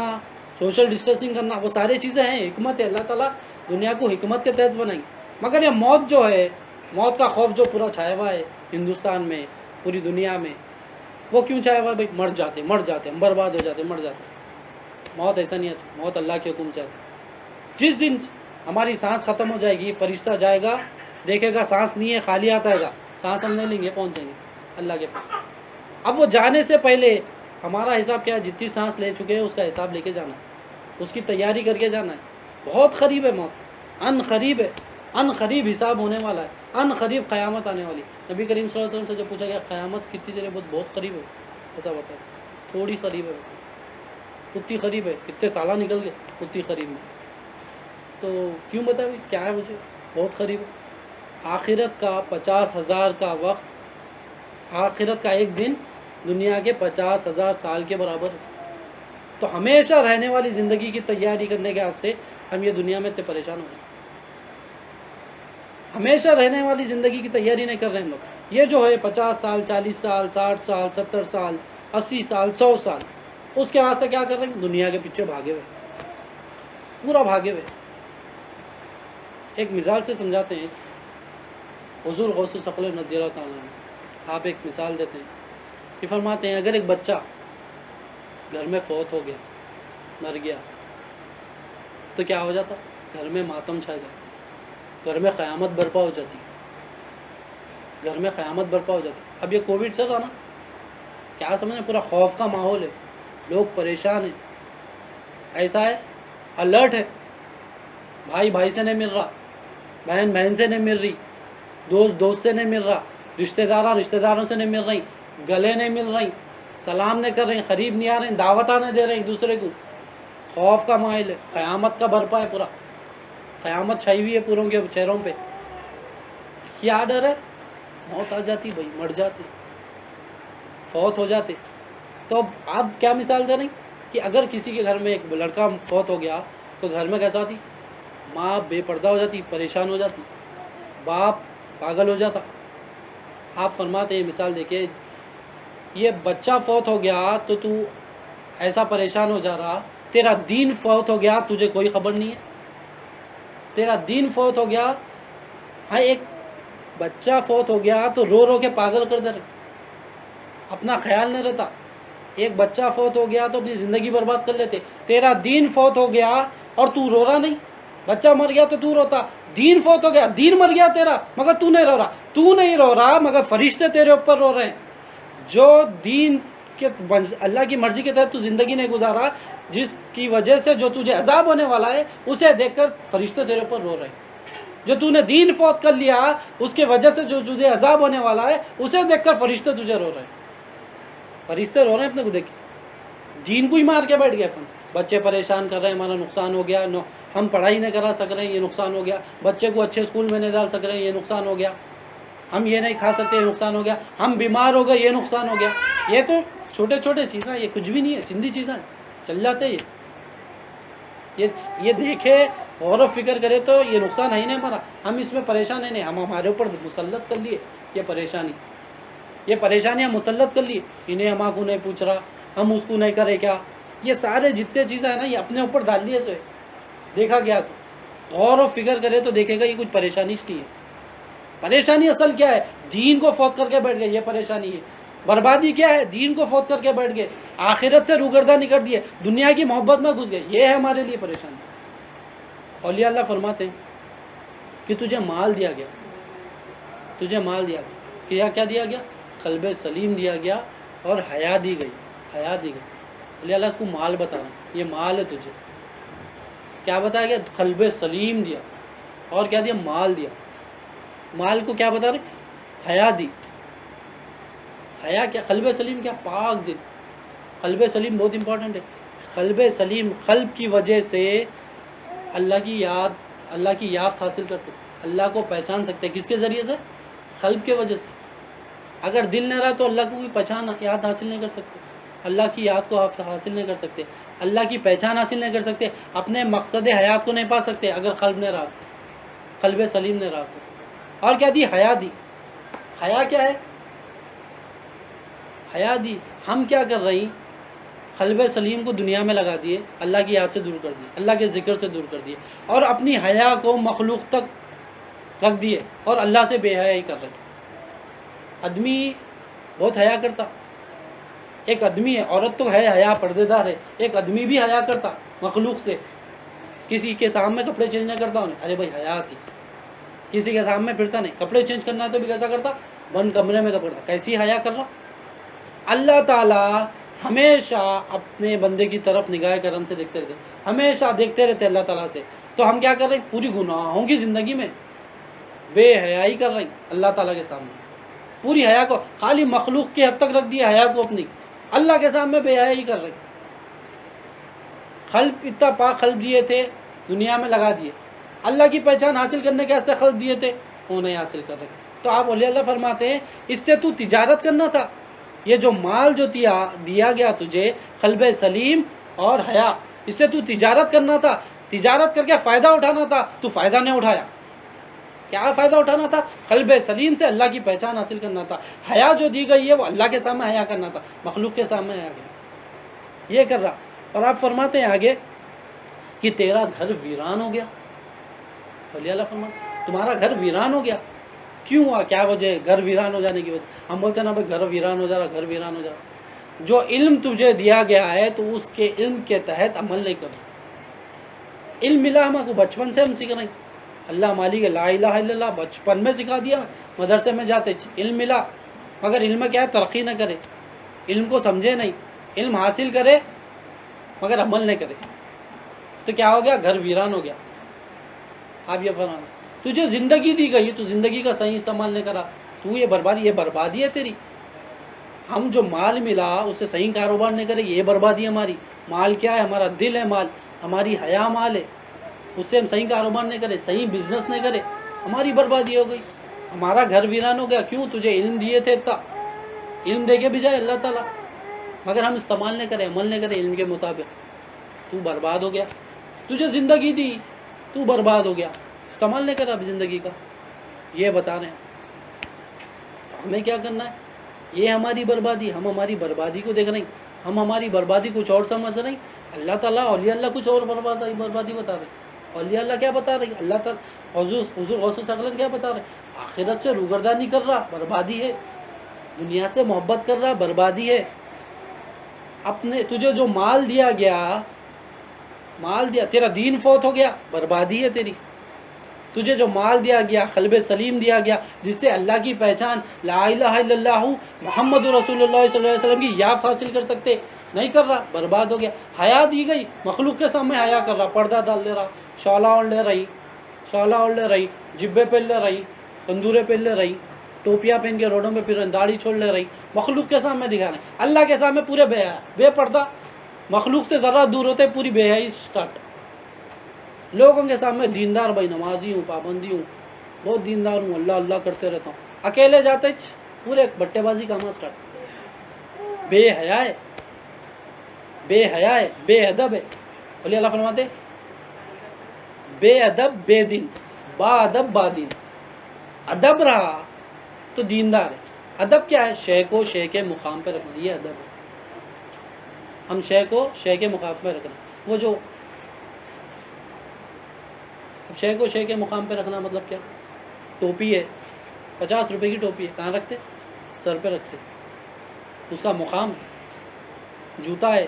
سوشل ڈسٹینسنگ کرنا، وہ ساری چیزیں ہیں، حکمت ہے. اللہ تعالیٰ دنیا کو حکمت کے تحت بنائی. مگر یہ موت جو ہے، موت کا خوف جو پورا چھایا ہوا ہے ہندوستان میں، پوری دنیا میں، وہ کیوں چھایا ہوا ہے بھائی؟ مر جاتے ہم، برباد ہو جاتے، مر جاتے. موت ایسا نہیں آتی، موت اللہ کے حکم سے آتی. جس دن ہماری سانس ختم ہو جائے گی، فرشتہ جائے گا، دیکھے گا سانس نہیں ہے، خالی آتا ہے گا، سانس ہم نہیں لیں گے، پہنچ جائیں گے اللہ کے پاس. اب وہ جانے سے پہلے ہمارا حساب کیا ہے؟ جتنی سانس لے چکے ہیں اس کا حساب لے کے جانا ہے، اس کی تیاری کر کے جانا ہے. بہت قریب ہے موت، ان قریب ہے، ان قریب حساب ہونے والا ہے، ان قریب قیامت آنے والی. نبی کریم صلی اللہ علیہ وسلم سے جب پوچھا گیا قیامت کتنی دیر ہے، بہت قریب ہے، ایسا بتایا تھا. تھوڑی قریب ہے، اتنی قریب ہے، کتنے سالہ نکل گئے اتنی قریب میں. تو کیوں بتا بھی کیا ہے مجھے؟ بہت قریب ہے. آخرت کا 50,000 کا وقت، آخرت کا ایک دن دنیا کے 50,000 سال کے برابر ہے. تو ہمیشہ رہنے والی زندگی کی تیاری کرنے کے واسطے ہم یہ دنیا میں اتنے پریشان ہو رہے ہیں. ہمیشہ رہنے والی زندگی کی تیاری نہیں کر رہے ہم لوگ. یہ جو ہے 50 سال، 40 سال، 60 سال، 70 سال، 80 سال، 100 سال، اس کے واسطے کیا کر رہے ہیں؟ دنیا کے پیچھے بھاگے ہوئے، پورا بھاگے ہوئے. ایک مثال سے سمجھاتے ہیں. حضور غوث ثقلین رضی اللہ تعالیٰ عنہ آپ ایک مثال دیتے ہیں. یہ فرماتے ہیں اگر ایک بچہ گھر میں فوت ہو گیا، مر گیا، تو کیا ہو جاتا؟ گھر میں ماتم چھا جاتا، گھر میں قیامت برپا ہو جاتی، گھر میں قیامت برپا ہو جاتی. اب یہ کووڈ چل رہا نا، کیا سمجھیں، پورا خوف کا ماحول ہے، لوگ پریشان ہیں. ایسا ہے، الرٹ ہے. بھائی بھائی سے نہیں مل رہا، بہن بہن سے نہیں مل رہی، دوست دوست سے نہیں مل رہا، رشتہ داروں سے نہیں مل رہی، گلے نہیں مل رہی، سلام نہیں کر رہے، قریب نہیں آ رہے، دعوتیں نہیں دے رہے ایک دوسرے کو. خوف کا ماحول ہے، قیامت کا برپا ہے پورا، قیامت چھائی ہوئی ہے پوروں کے چہروں پہ. کیا ڈر ہے؟ موت آ جاتی بھائی، مر جاتے، فوت ہو جاتے. تو آپ کیا مثال دے رہے ہیں کہ اگر کسی کے گھر میں ایک لڑکا فوت ہو گیا تو گھر میں کیسا آتی؟ ماں بے پردہ ہو جاتی، پریشان ہو جاتی، باپ پاگل ہو جاتا. آپ فرماتے ہیں مثال دے کے، یہ بچہ فوت ہو گیا تو تو ایسا پریشان ہو جا رہا، تیرا دین فوت ہو گیا تجھے کوئی خبر نہیں ہے. تیرا دین فوت ہو گیا. ہاں، ایک بچہ فوت ہو گیا تو رو رو کے پاگل کر دے رہے، اپنا خیال نہیں رہتا. ایک بچہ فوت ہو گیا تو اپنی زندگی برباد کر لیتے. تیرا دین فوت ہو گیا اور تو رو رہا نہیں. بچہ مر گیا تو روتا، دین فوت ہو گیا، دین مر گیا تیرا، مگر تو نہیں رو رہا. تو نہیں رو رہا مگر فرشتے تیرے اوپر رو رہے ہیں. جو دین کے اللہ کی مرضی کے تحت تو زندگی نہیں گزارا، جس کی وجہ سے جو تجھے عذاب ہونے والا ہے، اسے دیکھ کر فرشتے تیرے اوپر رو رہے ہیں. جو تو نے دین فوت کر لیا، اس کے وجہ سے جو تجھے عذاب ہونے والا ہے، اسے دیکھ کر فرشتے تجھے رو رہے ہیں. فرشتے رو رہے ہیں اپنے کو دیکھ کے. دین کو ہی مار کے بیٹھ گئے اپن. بچے پریشان کر رہے ہیں، ہمارا نقصان ہو گیا، ہم پڑھائی نہیں کرا سک رہے ہیں، یہ نقصان ہو گیا. بچے کو اچھے اسکول میں نہیں ڈال سک رہے ہیں، یہ نقصان ہو گیا. ہم یہ نہیں کھا سکتے، یہ نقصان ہو گیا، ہم بیمار ہو گئے، یہ نقصان ہو گیا. یہ تو چھوٹے چھوٹے چیزیں، یہ کچھ بھی نہیں ہے، چندی چیزیں چل جاتے ہیں. یہ دیکھے، غور و فکر کرے تو یہ نقصان ہے ہی نہیں ہمارا. ہم اس میں پریشان ہیں نہیں، ہم ہمارے اوپر مسلط کر لیے یہ پریشانیاں مسلط کر لیے. انہیں ہم کو نہیں پوچھ رہا، ہم اس کو نہیں کرے کیا. یہ سارے جتنے چیزیں ہیں نا، یہ اپنے اوپر ڈال لیے. سے دیکھا گیا تو غور و فکر کرے تو دیکھے گا یہ کچھ پریشانی نہیں ہے. پریشانی اصل کیا ہے؟ دین کو فوت کر کے بیٹھ گئے، یہ پریشانی ہے. بربادی کیا ہے؟ دین کو فوت کر کے بیٹھ گئے، آخرت سے روگردانی کر دیے، دنیا کی محبت میں گھس گئے. یہ ہے ہمارے لیے پریشانی. اولیاء اللہ فرماتے ہیں کہ تجھے مال دیا گیا کیا دیا گیا؟ قلب سلیم دیا گیا اور حیا دی گئی. اولیاء اللہ اس کو مال بتا رہے ہیں، یہ مال ہے تجھے. کیا بتایا گیا؟ قلب سلیم دیا، اور کیا دیا؟ مال دیا. مال کو کیا بتا رہے؟ حیا دی. حیا کیا؟ قلب سلیم کیا؟ پاک دل. قلب سلیم بہت امپورٹنٹ ہے. قلب سلیم، قلب کی وجہ سے اللہ کی یافت حاصل کر سکتے، اللہ کو پہچان سکتے. کس کے ذریعے سے؟ قلب کے وجہ سے. اگر دل نہ رہا تو اللہ کو کوئی پہچان یاد حاصل نہیں کر سکتے، اللہ کی یاد کو حاصل نہیں کر سکتے، اللہ کی پہچان حاصل نہیں کر سکتے، اپنے مقصد حیات کو نہیں پا سکتے اگر قلب نہیں رہا تو، قلب سلیم نہیں رہا تو. اور کیا دی؟ حیا دی. حیا کیا ہے؟ حیا دی. ہم کیا کر رہے ہیں؟ قلب سلیم کو دنیا میں لگا دیے، اللہ کی یاد سے دور کر دیے، اللہ کے ذکر سے دور کر دیے، اور اپنی حیا کو مخلوق تک رکھ دیے اور اللہ سے بے حیائی کر رہے. آدمی بہت حیا کرتا، ایک آدمی ہے، عورت تو ہے حیا پردے دار ہے، ایک آدمی بھی حیا کرتا مخلوق سے. کسی کے سامنے کپڑے چینج نہ کرتا انہیں، ارے بھائی حیا آتی. کسی کے سامنے پھرتا نہیں، کپڑے چینج کرنا تو بھی کیسا کرتا؟ بند کمرے میں کپڑا. کیسی حیا کر رہا؟ اللہ تعالیٰ ہمیشہ اپنے بندے کی طرف نگاہ کرم سے دیکھتے رہتے، ہمیشہ دیکھتے رہتے اللہ تعالیٰ سے. تو ہم کیا کر رہے ہیں؟ پوری گناہوں کی زندگی میں بے حیائی کر رہے ہیں اللہ تعالیٰ کے سامنے. پوری حیا کو خالی مخلوق کی حد تک رکھ دیا، حیا کو اپنی اللہ کے سامنے بے حیائی کر رہے ہیں. قلب اتنا پاک قلب دیے تھے، دنیا میں لگا دیے. اللہ کی پہچان حاصل کرنے کے واسطے قلب دیے تھے، وہ نہیں حاصل کر رہے. تو آپ اولیاء اللہ فرماتے ہیں اس سے تو تجارت کرنا تھا. یہ جو مال جو دیا گیا تجھے، قلب سلیم اور حیا، اس سے تو تجارت کرنا تھا. تجارت کر کے فائدہ اٹھانا تھا، تو فائدہ نہیں اٹھایا. کیا فائدہ اٹھانا تھا؟ قلب سلیم سے اللہ کی پہچان حاصل کرنا تھا. حیا جو دی گئی ہے وہ اللہ کے سامنے حیا کرنا تھا، مخلوق کے سامنے حیا گیا. یہ کر رہا. اور آپ فرماتے ہیں آگے کہ تیرا گھر ویران ہو گیا. اولیاء اللہ فرماتے تمہارا گھر ویران ہو گیا. کیوں ہوا؟ کیا وجہ ہے گھر ویران ہو جانے کی وجہ؟ ہم بولتے ہیں نا بھائی گھر ویران ہو جا رہا، گھر ویران ہو جا رہا. جو علم تجھے دیا گیا ہے تو اس کے علم کے تحت عمل نہیں کرنا. علم ملا ہم کو بچپن سے، ہم سیکھ رہے ہیں اللہ مالک لا الہ الا اللہ، بچپن میں سکھا دیا. مدرسے میں جاتے علم ملا، مگر علم کیا ہے؟ ترقی نہ کرے، علم کو سمجھے نہیں، علم حاصل کرے مگر عمل نہیں کرے، تو کیا ہو گیا؟ گھر ویران ہو گیا. آپ یہ فرمانا، تجھے زندگی دی گئی تو زندگی کا صحیح استعمال نہیں کرا، تو یہ بربادی ہے تیری. ہم جو مال ملا اس سے صحیح کاروبار نہیں کرے، یہ بربادی ہماری. مال کیا ہے؟ ہمارا دل ہے مال، ہماری حیا مال ہے، اس سے ہم صحیح کاروبار نہیں کرے، صحیح بزنس نہیں کرے، ہماری بربادی ہو گئی. ہمارا گھر ویران ہو گیا. کیوں؟ تجھے علم دیے تھے، اتنا علم دے کے بھی جائے اللہ تعالیٰ، مگر ہم استعمال نہیں کرے، عمل نہیں کرے علم کے مطابق، تو برباد ہو گیا. تجھے زندگی دی، تو برباد ہو گیا، استعمال نہیں کرا اب زندگی کا. یہ بتا رہے ہیں تو ہمیں کیا کرنا ہے؟ یہ ہماری بربادی، ہم ہماری بربادی کو دیکھ رہے ہیں، ہم ہماری بربادی کچھ اور سمجھ رہے ہیں. اللہ تعالیٰ اولیاء اللہ کچھ اور بربادی بتا رہے ہیں. اولیاء اللہ کیا بتا رہے ہیں؟ اللہ تعالیٰ حضور غوث ثقلین کیا بتا رہے ہیں؟ آخرت سے روگردانی کر رہا، بربادی ہے. دنیا سے محبت کر رہا، بربادی ہے. تجھے جو مال دیا گیا، تیرا دین فوت ہو گیا، بربادی ہے تیری. تجھے جو مال دیا گیا، قلب سلیم دیا گیا، جس سے اللہ کی پہچان لا الہ الا اللہ محمد رسول اللہ صلی اللہ علیہ وسلم کی یافت حاصل کر سکتے، نہیں کر رہا، برباد ہو گیا. حیا دی گئی، مخلوق کے سامنے حیا کر رہا، پردہ ڈال لے رہا، شعلہ اوڑھ لے رہی، جبے پہن لے رہی، تندورے پہن لے رہی، ٹوپیاں پہن کے روڈوں میں پھر رہی، داڑھی چھوڑ لے رہی، مخلوق کے سامنے دکھا رہے. اللہ کے سامنے پورے بے حیا، بے پردہ، مخلوق سے ذرا دور ہوتے پوری بے حیائی سٹارٹ. لوگوں کے سامنے دیندار بھائی، نمازی ہوں، پابندی ہوں، بہت دیندار ہوں، اللہ اللہ کرتے رہتا ہوں، اکیلے جاتے پورے بٹے بازی کا اسٹارٹ، بے حیا ہے، بے حیا ہے، بے ادب ہے. ولی اللہ فرماتے بے ادب بے دین، با ادب با دین. ادب رہا تو دیندار ہے. ادب کیا ہے؟ شے کو شے کے مقام پہ رکھنا، یہ ادب ہے. ہم شے کو شے کے مقام پہ رکھنا. وہ جو اب شے کو شے کے مقام پہ رکھنا مطلب کیا؟ ٹوپی ہے، 50 روپے کی ٹوپی ہے، کہاں رکھتے؟ سر پہ رکھتے، اس کا مقام ہے. جوتا ہے،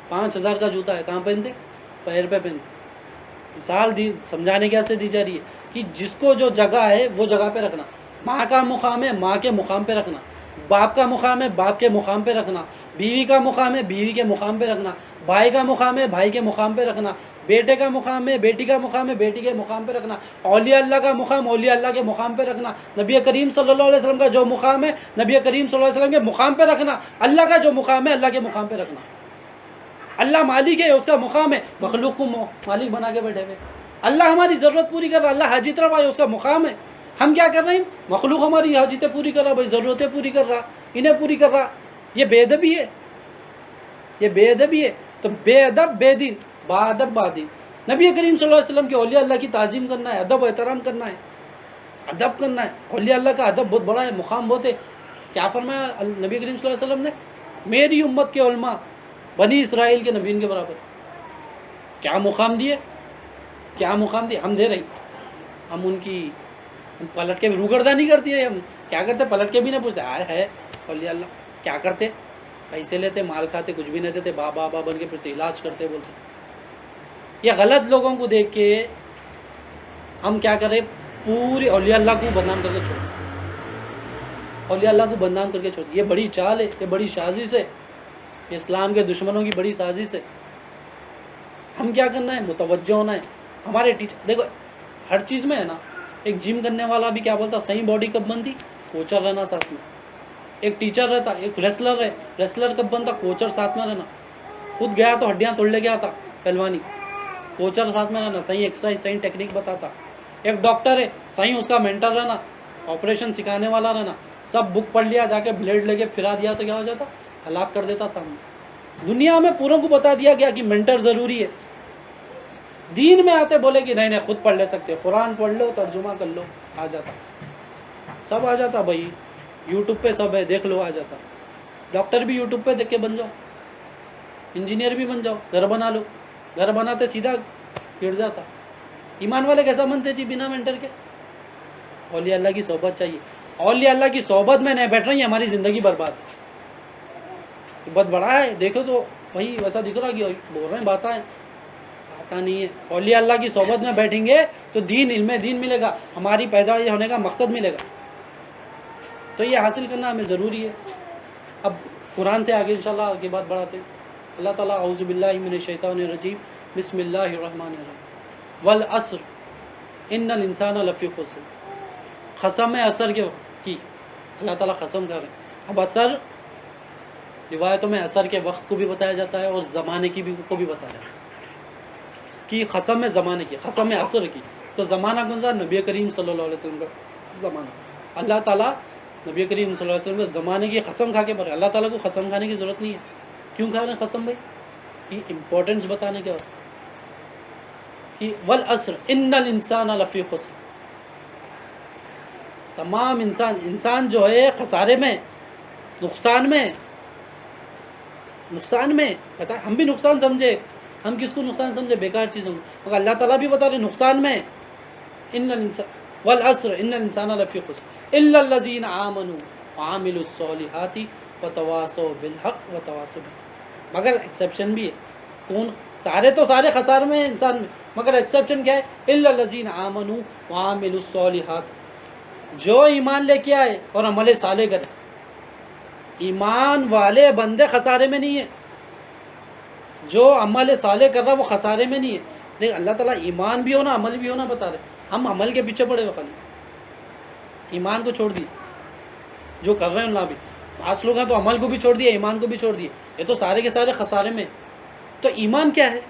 5000 کا جوتا ہے، کہاں پہنتے؟ پیر پہ پہنتے. مثال سمجھانے کے واسطے دی جا رہی ہے کہ جس کو جو جگہ ہے وہ جگہ پہ رکھنا. ماں کا مقام ہے، ماں کے مقام پہ رکھنا. باپ کا مقام ہے، باپ کے مقام پہ رکھنا. بیوی کا مقام ہے، بیوی کے مقام پہ رکھنا. بھائی کا مقام ہے، بھائی کے مقام پہ رکھنا. بیٹے کا مقام ہے، بیٹی کا مقام ہے، بیٹی کے مقام پہ رکھنا. اولیاء اللہ کا مقام اولیاء اللہ کے مقام پہ رکھنا. نبی کریم صلی اللہ علیہ وسلم کا جو مقام ہے نبی کریم صلی اللہ علیہ وسلم کے مقام پہ رکھنا. اللہ کا جو مقام ہے اللہ کے مقام پہ رکھنا. اللہ مالک ہے، اس کا مقام ہے. مخلوق کو مالک بنا کے بیٹھے ہوئے. اللہ ہماری ضرورت پوری کر رہا، اللہ حاجت روا ہے، اس کا مقام ہے. ہم کیا کر رہے ہیں؟ مخلوق ہماری حاجتیں پوری کر رہا، بھائی ضرورتیں پوری کر رہا، انہیں پوری کر رہا. یہ بے ادبی ہے، یہ بے ادبی ہے. تو بے ادب بے دین، با ادب با دین. نبی کریم صلی اللہ علیہ وسلم کے اولیاء اللہ کی تعظیم کرنا ہے، ادب و احترام کرنا ہے، ادب کرنا ہے. اولیاء اللہ کا ادب بہت بڑا ہے، مقام بہت ہے. کیا فرمایا نبی کریم صلی اللہ علیہ وسلم نے؟ میری امت کے علماء بنی اسرائیل کے نبیوں کے برابر. کیا مقام دیے، کیا مقام دیے. ہم دے رہے ہیں، ہم ان کی ہم پلٹ کے روگردہ نہیں کرتی ہے. ہم کیا کرتے؟ پلٹ کے بھی نہیں پوچھتے آئے ہے اولیاء اللہ کیا کرتے؟ پیسے لیتے، مال کھاتے، کچھ بھی نہیں دیتے، بابا بابا بن کے پھر علاج کرتے بولتے. یہ غلط لوگوں کو دیکھ کے ہم کیا کریں؟ پوری اولیاء اللہ کو بدنام کر کے چھوڑ، اولیاء اللہ کو بدنام کر کے چھوڑ. یہ بڑی چال ہے، یہ بڑی سازش ہے، یہ اسلام کے دشمنوں کی بڑی سازش ہے. ہم کیا کرنا ہے؟ متوجہ ہونا ہے. ہمارے ٹیچر دیکھو ہر چیز میں ہے نا. ایک جم کرنے والا بھی کیا بولتا؟ صحیح باڈی کب بنتی؟ کوچر رہنا ساتھ میں. ایک ٹیچر رہتا، ایک ریسلر ہے، ریسلر کب بنتا؟ کوچر ساتھ میں رہنا. خود گیا تو ہڈیاں توڑ لے کے آتا پہلوانی، کوچر ساتھ میں رہنا، صحیح ایکسرسائز صحیح ٹیکنیک بتاتا. ایک ڈاکٹر ہے، صحیح اس کا مینٹر رہنا، آپریشن سکھانے والا رہنا. سب بک پڑھ لیا، جا کے بلیڈ لے کے پھرا دیا تو کیا ہو جاتا؟ ہلاک کر دیتا سامنے. دنیا میں پوروں کو بتا دیا گیا کہ مینٹر ضروری ہے. دین میں آتے بولے کہ نہیں نہیں خود پڑھ لے سکتے، قرآن پڑھ لو، ترجمہ کر لو، آ جاتا، سب آ جاتا. بھائی یوٹیوب پہ سب ہے، دیکھ لو، آ جاتا. ڈاکٹر بھی یوٹیوب پہ دیکھ کے بن جاؤ، انجینئر بھی بن جاؤ، گھر بنا لو. گھر بناتے سیدھا گر جاتا. ایمان والے کیسا بنتے جی بنا مینٹر کے؟ اولیاء اللہ کی صحبت چاہیے. اولیاء اللہ کی صحبت میں نہیں بیٹھ رہی، ہماری زندگی برباد ہے. بہت بڑا ہے، دیکھو تو وہی ویسا دکھ رہا کہ بول رہے ہیں باتیں آتا نہیں ہے. اولیاء اللہ کی صحبت میں بیٹھیں گے تو دین، علم دین ملے گا، ہماری پیدائش ہونے کا مقصد ملے گا. تو یہ حاصل کرنا ہمیں ضروری ہے. اب قرآن سے آگے انشاءاللہ آگے بات بڑھاتے ہیں. اللہ تعالیٰ اعوذ باللہ من الشیطان الرجیم بسم اللہ الرحمن الرحیم والعصر ان الانسان لفی خسر. قسم عصر کی اللہ تعالیٰ قسم کر رہے ہیں. اب عصر روایتوں میں عصر کے وقت کو بھی بتایا جاتا ہے اور زمانے کی بھی کو بھی بتایا جاتا ہے کہ قسم میں زمانے کی، قسم عصر کی. تو زمانہ کون سا؟ نبی کریم صلی اللہ علیہ وسلم کا زمانہ. اللہ تعالیٰ نبی کریم صلی اللہ علیہ وسلم کے زمانے کی قسم کھا کے بڑھے. اللہ تعالیٰ کو قسم کھانے کی ضرورت نہیں ہے. کیوں کھا رہے ہیں قسم بھائی؟ یہ امپورٹنس بتانے کے واسطے کہ والعصر ان الانسان لفی خسر. تمام انسان جو ہے خسارے میں، نقصان میں، نقصان میں. بتا ہم بھی نقصان سمجھے، ہم کس کو نقصان سمجھے؟ بیکار چیزوں کو. مگر اللہ تعالیٰ بھی بتا رہے نقصان میں. ان الانسان والعصر ان الانسان لفی خسر الا الذین آمنوا وعملوا الصالحات وتواصوا بالحق وتواصوا بالصبر. مگر ایکسیپشن بھی ہے. کون؟ سارے تو سارے خسارے میں انسان میں، مگر ایکسیپشن کیا ہے؟ الا الذین آمنوا وعملوا الصالحات. جو ایمان لے کے آئے اور عمل صالح کرے. ایمان والے بندے خسارے میں نہیں ہیں. جو عمل صالح کر رہا وہ خسارے میں نہیں ہے. دیکھ اللہ تعالیٰ ایمان بھی ہونا عمل بھی ہونا بتا رہے. ہم عمل کے پیچھے پڑے ہوئے خالی، ایمان کو چھوڑ دی. جو کر رہے ہیں اللہ بھی پانچ لوگ ہیں تو عمل کو بھی چھوڑ دیا، ایمان کو بھی چھوڑ دیا. یہ تو سارے کے سارے خسارے میں. تو ایمان کیا ہے؟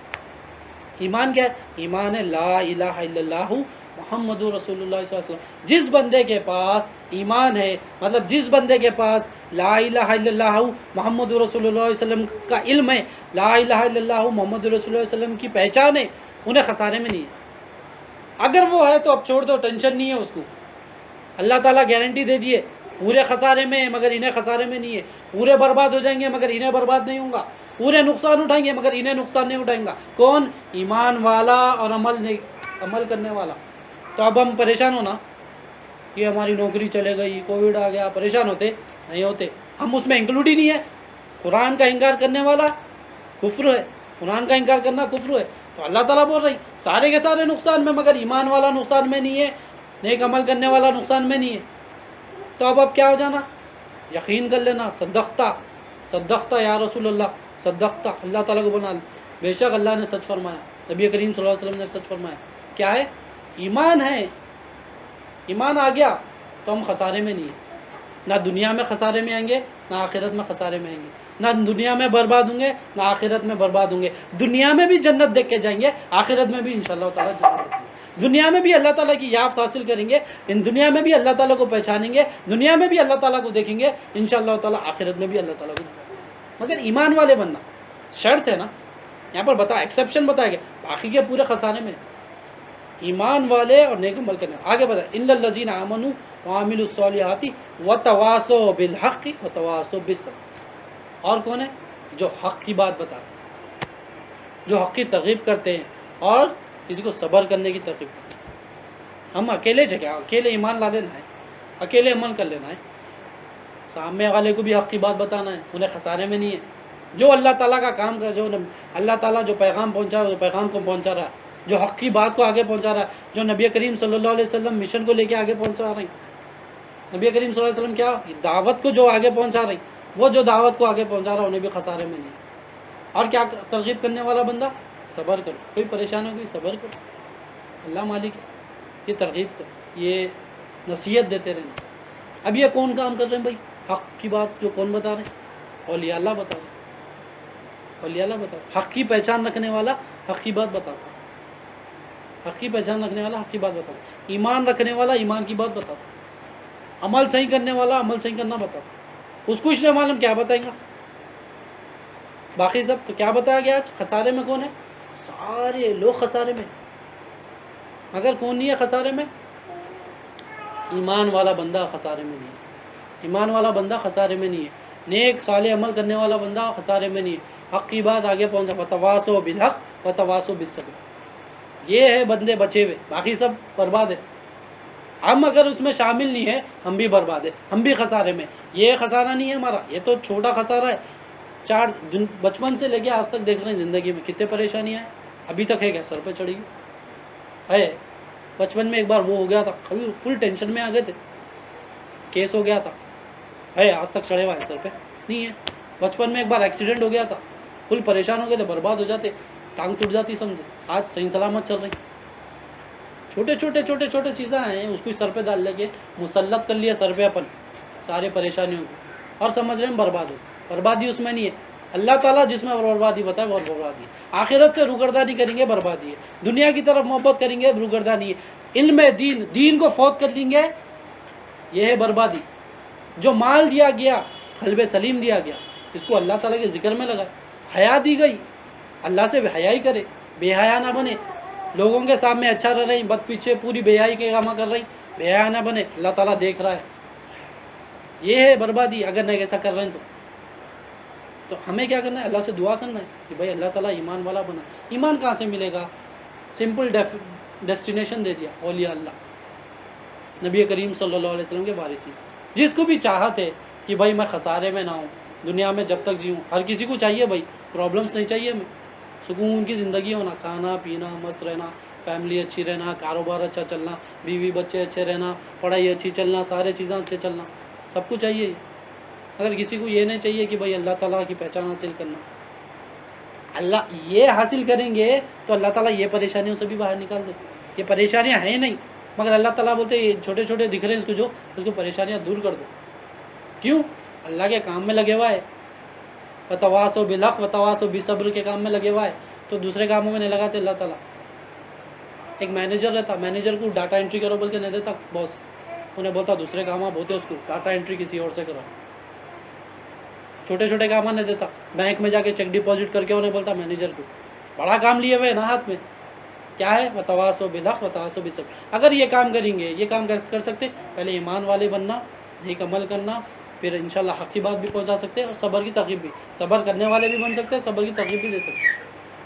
ایمان کیا ہے؟ ایمان ہے لا الہ الا اللہ محمد رسول اللہ صلی اللہ علیہ وسلم۔ جس بندے کے پاس ایمان ہے، مطلب جس بندے کے پاس لا الہ الا اللہ محمد رسول اللہ علیہ وسلم کا علم ہے، لا الہ الا اللہ محمد رسول اللہ علیہ وسلم کی پہچان ہے، انہیں خسارے میں نہیں ہے۔ اگر وہ ہے تو اب چھوڑ دو، ٹینشن نہیں ہے اس کو، اللہ تعالیٰ گارنٹی دے دیے پورے خسارے میں ہیں مگر انہیں خسارے میں نہیں ہے، پورے برباد ہو جائیں گے مگر انہیں برباد نہیں ہوں گا، پورے نقصان اٹھائیں گے مگر انہیں نقصان نہیں اٹھائیں گا۔ کون؟ ایمان والا اور عمل کرنے والا۔ تو اب ہم پریشان ہونا کہ ہماری نوکری چلے گئی، کووڈ آ گیا، پریشان ہوتے نہیں ہوتے، ہم اس میں انکلوڈ ہی نہیں ہے۔ قرآن کا انکار کرنے والا کفر ہے، قرآن کا انکار کرنا کفر ہے۔ تو اللہ تعالیٰ بول رہی سارے کے سارے نقصان میں مگر ایمان والا نقصان میں نہیں ہے، نیک عمل کرنے والا نقصان میں نہیں ہے۔ تو اب کیا ہو جانا؟ یقین کر لینا، صدقتا یا رسول اللہ، صدقتا، اللہ تعالیٰ کو بنا، بے شک اللہ نے سچ فرمایا، نبی کریم صلی اللہ علیہ وسلم نے سچ فرمایا۔ کیا ہے؟ ایمان ہے، ایمان آ گیا تو ہم خسارے میں نہیں ہیں، نہ دنیا میں خسارے میں آئیں گے نہ آخرت میں خسارے میں آئیں گے، نہ دنیا میں برباد ہوں گے نہ آخرت میں برباد ہوں گے۔ دنیا میں بھی جنت دیکھ کے جائیں گے، آخرت میں بھی انشاءاللہ تعالیٰ جنت دیکھیں گے۔ دنیا میں بھی اللہ تعالیٰ کی یافت حاصل کریں گے، ان دنیا میں بھی اللہ تعالیٰ کو پہچانیں گے، دنیا میں بھی اللہ تعالیٰ کو دیکھیں گے، انشاءاللہ تعالیٰ آخرت میں بھی اللہ تعالیٰ کو دیکھیں گے۔ مگر ایمان والے بننا شرط ہے نا، یہاں پر بتا ایکسیپشن بتایا گیا، باقی کے پورے خسارے میں ایمان والے اور نیک عمل کرنے۔ آگے بتا ان الذین آمنوا وعملوا الصالحات وتواصوا بالحق وتواصوا بالصبر۔ اور کون ہے؟ جو حق کی بات بتاتے ہیں، جو حق کی ترغیب کرتے ہیں اور کسی کو صبر کرنے کی ترغیب کرتے ہیں۔ ہم اکیلے سے کیا، اکیلے ایمان لا لینا ہے، اکیلے عمل کر لینا ہے، سامنے والے کو بھی حق کی بات بتانا ہے، انہیں خسارے میں نہیں ہے۔ جو اللہ تعالیٰ کا کام کر، جو اللہ تعالیٰ جو پیغام پہنچا وہ پیغام کو پہنچا رہا ہے، جو حق کی بات کو آگے پہنچا رہا ہے، جو نبی کریم صلی اللہ علیہ وسلم مشن کو لے کے آگے پہنچا رہے ہیں، نبی کریم صلی اللہ علیہ وسلم کیا دعوت کو جو آگے پہنچا رہی، وہ جو دعوت کو آگے پہنچا رہا انہیں بھی خسارے میں نہیں ہے۔ اور کیا ترغیب کرنے والا بندہ؟ صبر کرو، کوئی پریشانی ہو گئی صبر کرو، اللہ مالک ہے، یہ ترغیب کرو، یہ نصیحت دیتے رہنا۔ اب یہ کون کام کر رہے ہیں بھائی؟ حق کی بات جو کون بتا رہے ہیں؟ اولیاء اللہ بتا رہے ہیں، اولیاء اللہ بتا رہے ہیں۔ حق کی پہچان رکھنے والا حق کی بات بتاتا ہے، حق کی پہچان رکھنے والا حق کی بات بتاتا ہے، ایمان رکھنے والا ایمان کی بات بتاتا ہے، عمل صحیح کرنے والا عمل صحیح کرنا بتاتا ہے۔ اس کو اس نے معلوم کیا بتائیں گا، باقی سب تو کیا بتایا گیا آج؟ خسارے میں کون ہے؟ سارے لوگ خسارے میں، مگر کون نہیں ہے خسارے میں؟ ایمان والا بندہ خسارے میں نہیں ہے، ایمان والا بندہ خسارے میں نہیں ہے، نیک صالح عمل کرنے والا بندہ خسارے میں نہیں ہے، حق کی بات آگے پہنچا، وتواصوا بالحق وتواصوا بالصبر، یہ ہے بندے بچے ہوئے، باقی سب برباد ہے۔ ہم اگر اس میں شامل نہیں ہیں ہم بھی برباد ہیں، ہم بھی خسارے میں۔ یہ خسارہ نہیں ہے ہمارا، یہ تو چھوٹا خسارہ ہے، بچپن سے لے کے آج تک دیکھ رہے ہیں زندگی میں کتنے پریشانیاں ہیں، ابھی تک ہے کیا سر پہ چڑھی ہے؟ بچپن میں ایک بار وہ ہو گیا تھا، فل ٹینشن میں آ گئے تھے، کیس ہو گیا تھا، ہے آج تک چڑھے ہوا ہے سر پہ نہیں ہے۔ بچپن میں ایک بار ایکسیڈنٹ ہو گیا تھا، فل پریشان ہو گئے تھے، برباد ہو جاتے، ٹانگ ٹوٹ جاتی سمجھے، آج صحیح سلامت چل رہی۔ چھوٹے چیزیں ہیں، اس کو سر پہ ڈال لے کے مسلط کر لیا سر پہ اپن سارے پریشانیوں کو، اور سمجھ رہے ہیں برباد ہو۔ بربادی اس میں نہیں ہے، اللہ تعالیٰ جس میں بربادی بتائے وہ بربادی ہے۔ آخرت سے روگردانی کریں گے بربادی ہے، دنیا کی طرف محبت کریں گے روگردانی ہے، علم دین کو فوت کر لیں گے یہ ہے بربادی۔ جو مال دیا گیا قلب سلیم دیا گیا، اس کو اللہ تعالیٰ کے ذکر میں لگائے، حیا دی گئی، اللہ سے حیائی کرے، بے حیا نہ بنے، لوگوں کے سامنے اچھا رہ رہی، بد پیچھے پوری بے حیائی کے کام کر رہی، بے حیا نہ بنے، اللہ تعالیٰ دیکھ رہا ہے، یہ ہے بربادی۔ اگر نہیں ایسا کر رہے ہیں تو ہمیں کیا کرنا ہے؟ اللہ سے دعا کرنا ہے کہ بھائی اللہ تعالیٰ ایمان والا بنا۔ ایمان کہاں سے ملے گا؟ سمپل ڈیسٹینیشن دے دیا، اولیاء اللہ، نبی کریم صلی اللہ علیہ وسلم کے وارث ہیں۔ جس کو بھی چاہت ہے کہ بھائی میں خسارے میں نہ ہوں، دنیا میں جب تک جیوں، ہر کسی کو چاہیے بھائی پرابلمس نہیں چاہیے، ہمیں سکون کی زندگی ہونا، کھانا پینا مست رہنا، فیملی اچھی رہنا، کاروبار اچھا چلنا، بیوی بچے اچھے رہنا، پڑھائی اچھی چلنا، سارے چیزیں اچھے چلنا، سب کو چاہیے۔ اگر کسی کو یہ نہیں چاہیے کہ بھائی اللہ تعالیٰ کی پہچان حاصل کرنا، اللہ یہ حاصل کریں گے تو اللہ تعالیٰ یہ پریشانیوں سے بھی باہر نکال دیتے۔ یہ پریشانیاں ہیں نہیں، مگر اللہ تعالیٰ بولتے یہ چھوٹے چھوٹے دکھ رہے ہیں، اس کو جو اس کو پریشانیاں دور کر دو۔ کیوں؟ اللہ کے کام میں لگے ہوا ہے، وتواصوا بالحق وتواصوا بالصبر کے کام میں لگے ہوا ہے، تو دوسرے کاموں میں نہیں لگاتے اللہ تعالیٰ. ایک مینیجر رہتا, مینیجر کو ڈاٹا انٹری کرو بول کے نہیں دیتا باس, انہیں بولتا دوسرے کام آپ ہوتے اس کو ڈاٹا انٹری کسی اور سے کرو. چھوٹے چھوٹے کام نہیں دیتا, بینک میں جا کے چیک ڈپازٹ کر کے انہیں بولتا مینیجر کو. بڑا کام لیے ہوئے نا ہاتھ میں, کیا ہے وتواصوا بالحق وتواصوا بالصبر. اگر یہ کام کریں گے, یہ کام کر سکتے, پہلے ایمان والے بننا, نیک عمل کرنا, پھر انشاءاللہ حق کی بات بھی پہنچا سکتے ہیں, اور صبر کی ترغیب بھی, صبر کرنے والے بھی بن سکتے ہیں, صبر کی ترغیب بھی دے سکتے ہیں.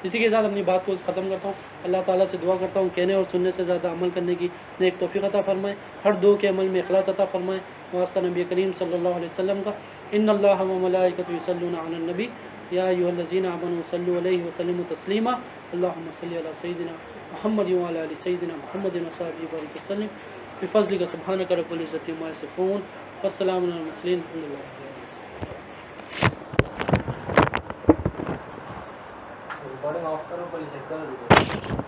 اسی کے ساتھ اپنی بات کو ختم کرتا ہوں. اللہ تعالیٰ سے دعا کرتا ہوں کہنے اور سننے سے زیادہ عمل کرنے کی نیک توفیق عطا فرمائے, ہر دو کے عمل میں اخلاص عطا فرمائے. واسطہ نبی کریم صلی اللہ علیہ وسلم کا, ان اللہ و ملائکۃ یصلون علی النبی یا ایھا الذین آمنوا صلوا علیہ وسلموا تسلیما. اللہم صل علی سیدنا محمد وعلی آل سیدنا محمد وصحبہ وبارک وسلم بفضلک سبحانک رب العزۃ عما یصفون والسلام علی المرسلین الحمد للہ. ریکارڈنگ آف کرو, پہلے چیک کرو.